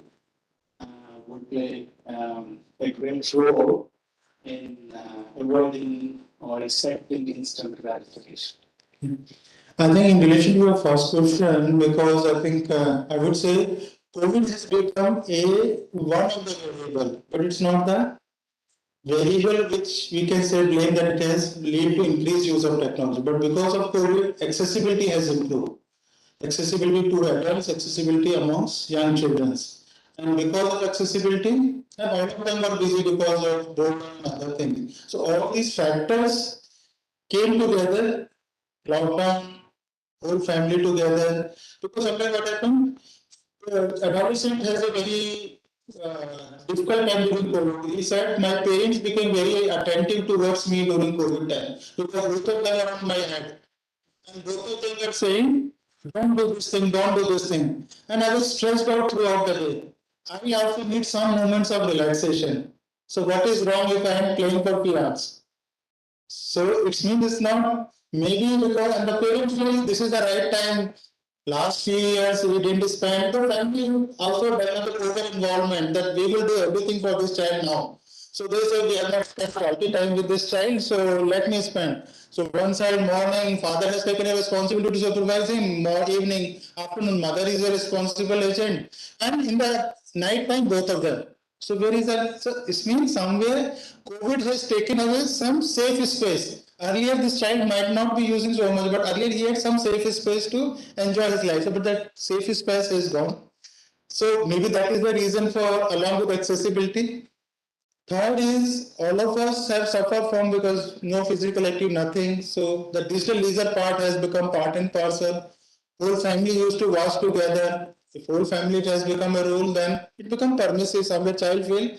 would play a great role in avoiding or accepting instant gratification. I think in relation to your first question, because I think I would say COVID has become one of the variable, but it's not the variable which we can say blame that it has led to increased use of technology. But because of COVID, accessibility has improved. Accessibility to adults, accessibility amongst young children. and because of accessibility, and all of them were busy because of boredom and other things. So all these factors came together, lockdown, whole family together. Because sometimes what happened, adolescent has a very difficult time during COVID. He said, my parents became very attentive towards me during COVID time because both of them are on my head. And both of them were saying, don't do this thing, don't do this thing. And I was stressed out throughout the day. I also need some moments of relaxation. So what is wrong if I am playing for 3 hours? So it means it's not maybe because and the parents feel this is the right time. Last few years we didn't spend the family also developed over involvement that we will do everything for this child now. So they say we have not spent quality time with this child, so let me spend. So one side morning, father has taken a responsibility to supervise him, more evening, afternoon, mother is a responsible agent, and in the night time, both of them. So where is that? So it means somewhere COVID has taken away some safe space. Earlier, this child might not be using so much, but earlier he had some safe space to enjoy his life. So, but that safe space is gone. So maybe that is the reason for along with accessibility. Third is all of us have suffered from because no physical activity, nothing. So the digital leisure part has become part and parcel. Whole family used to watch together. If whole family it has become a rule, then it becomes permissive. Some the child feel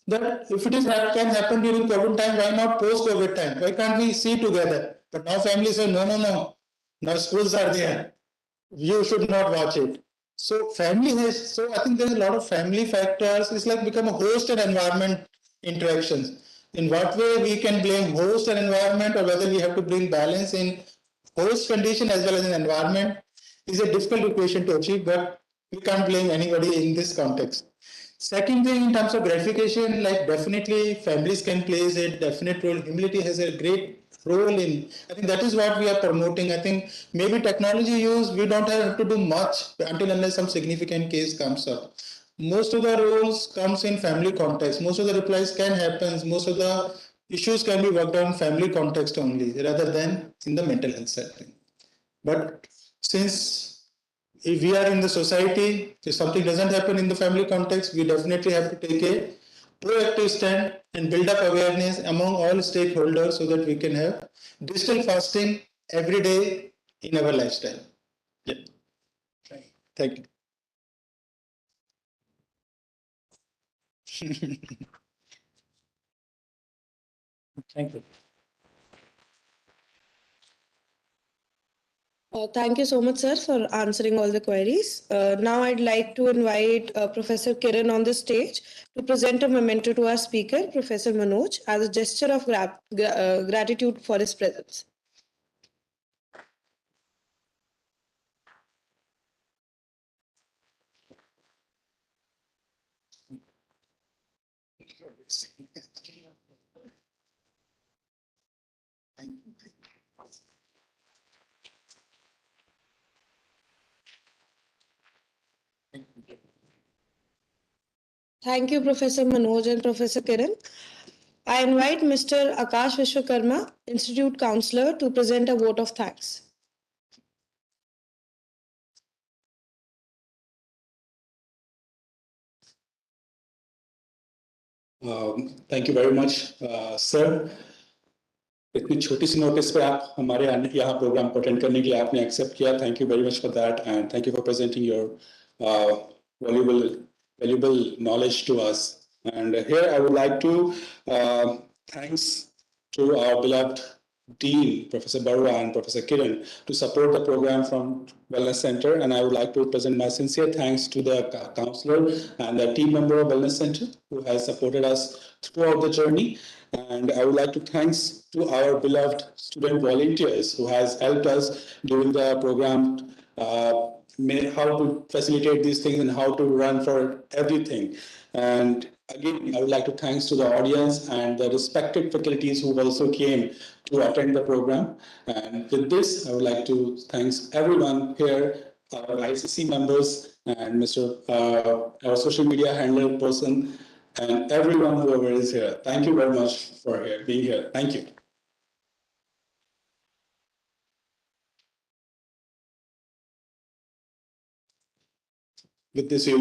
that if it is can happen during COVID time, why not post COVID time? Why can't we see together? But now families say no, no, no. Now schools are there. You should not watch it. So family has, so I think there's a lot of family factors. It's like become a host and environment interactions. In what way we can blame host and environment, or whether we have to bring balance in host condition as well as in environment is a difficult equation to achieve, but we can't blame anybody in this context. Second thing, in terms of gratification, like definitely families can play a definite role. Humility has a great role in. I think that is what we are promoting. I think maybe technology use we don't have to do much until unless some significant case comes up. Most of the roles comes in family context. Most of the replies can happen. Most of the issues can be worked on family context only, rather than in the mental health setting. But since if we are in the society, if something doesn't happen in the family context, we definitely have to take a proactive stand and build up awareness among all stakeholders so that we can have digital fasting every day in our lifestyle. Yeah. Thank you. Thank you. Thank you so much, sir, for answering all the queries. Now I'd like to invite Professor Kiran on the stage to present a memento to our speaker, Professor Manoj, as a gesture of gratitude for his presence. Thank you, Professor Manoj and Professor Kiran. I invite Mr. Akash Vishwakarma, Institute Counselor, to present a vote of thanks. Thank you very much, sir. इतनी छोटी सी notice पे आप हमारे यहाँ programme को attend करने के लिए आपने एक्सेप्ट किया. Thank you very much for that and thank you for presenting your valuable knowledge to us. And here I would like to thanks to our beloved Dean, Professor Barua and Professor Kiran, to support the program from Wellness Center. And I would like to present my sincere thanks to the counselor and the team member of Wellness Center who has supported us throughout the journey. And I would like to thanks to our beloved student volunteers who has helped us during the program, how to facilitate these things and how to run for everything. And again, I would like to thanks to the audience and the respected faculties who also came to attend the program. And with this, I would like to thanks everyone here, our ICC members and Mr. Our social media handler person, and everyone whoever is here. Thank you very much for being here. Thank you. With this, we will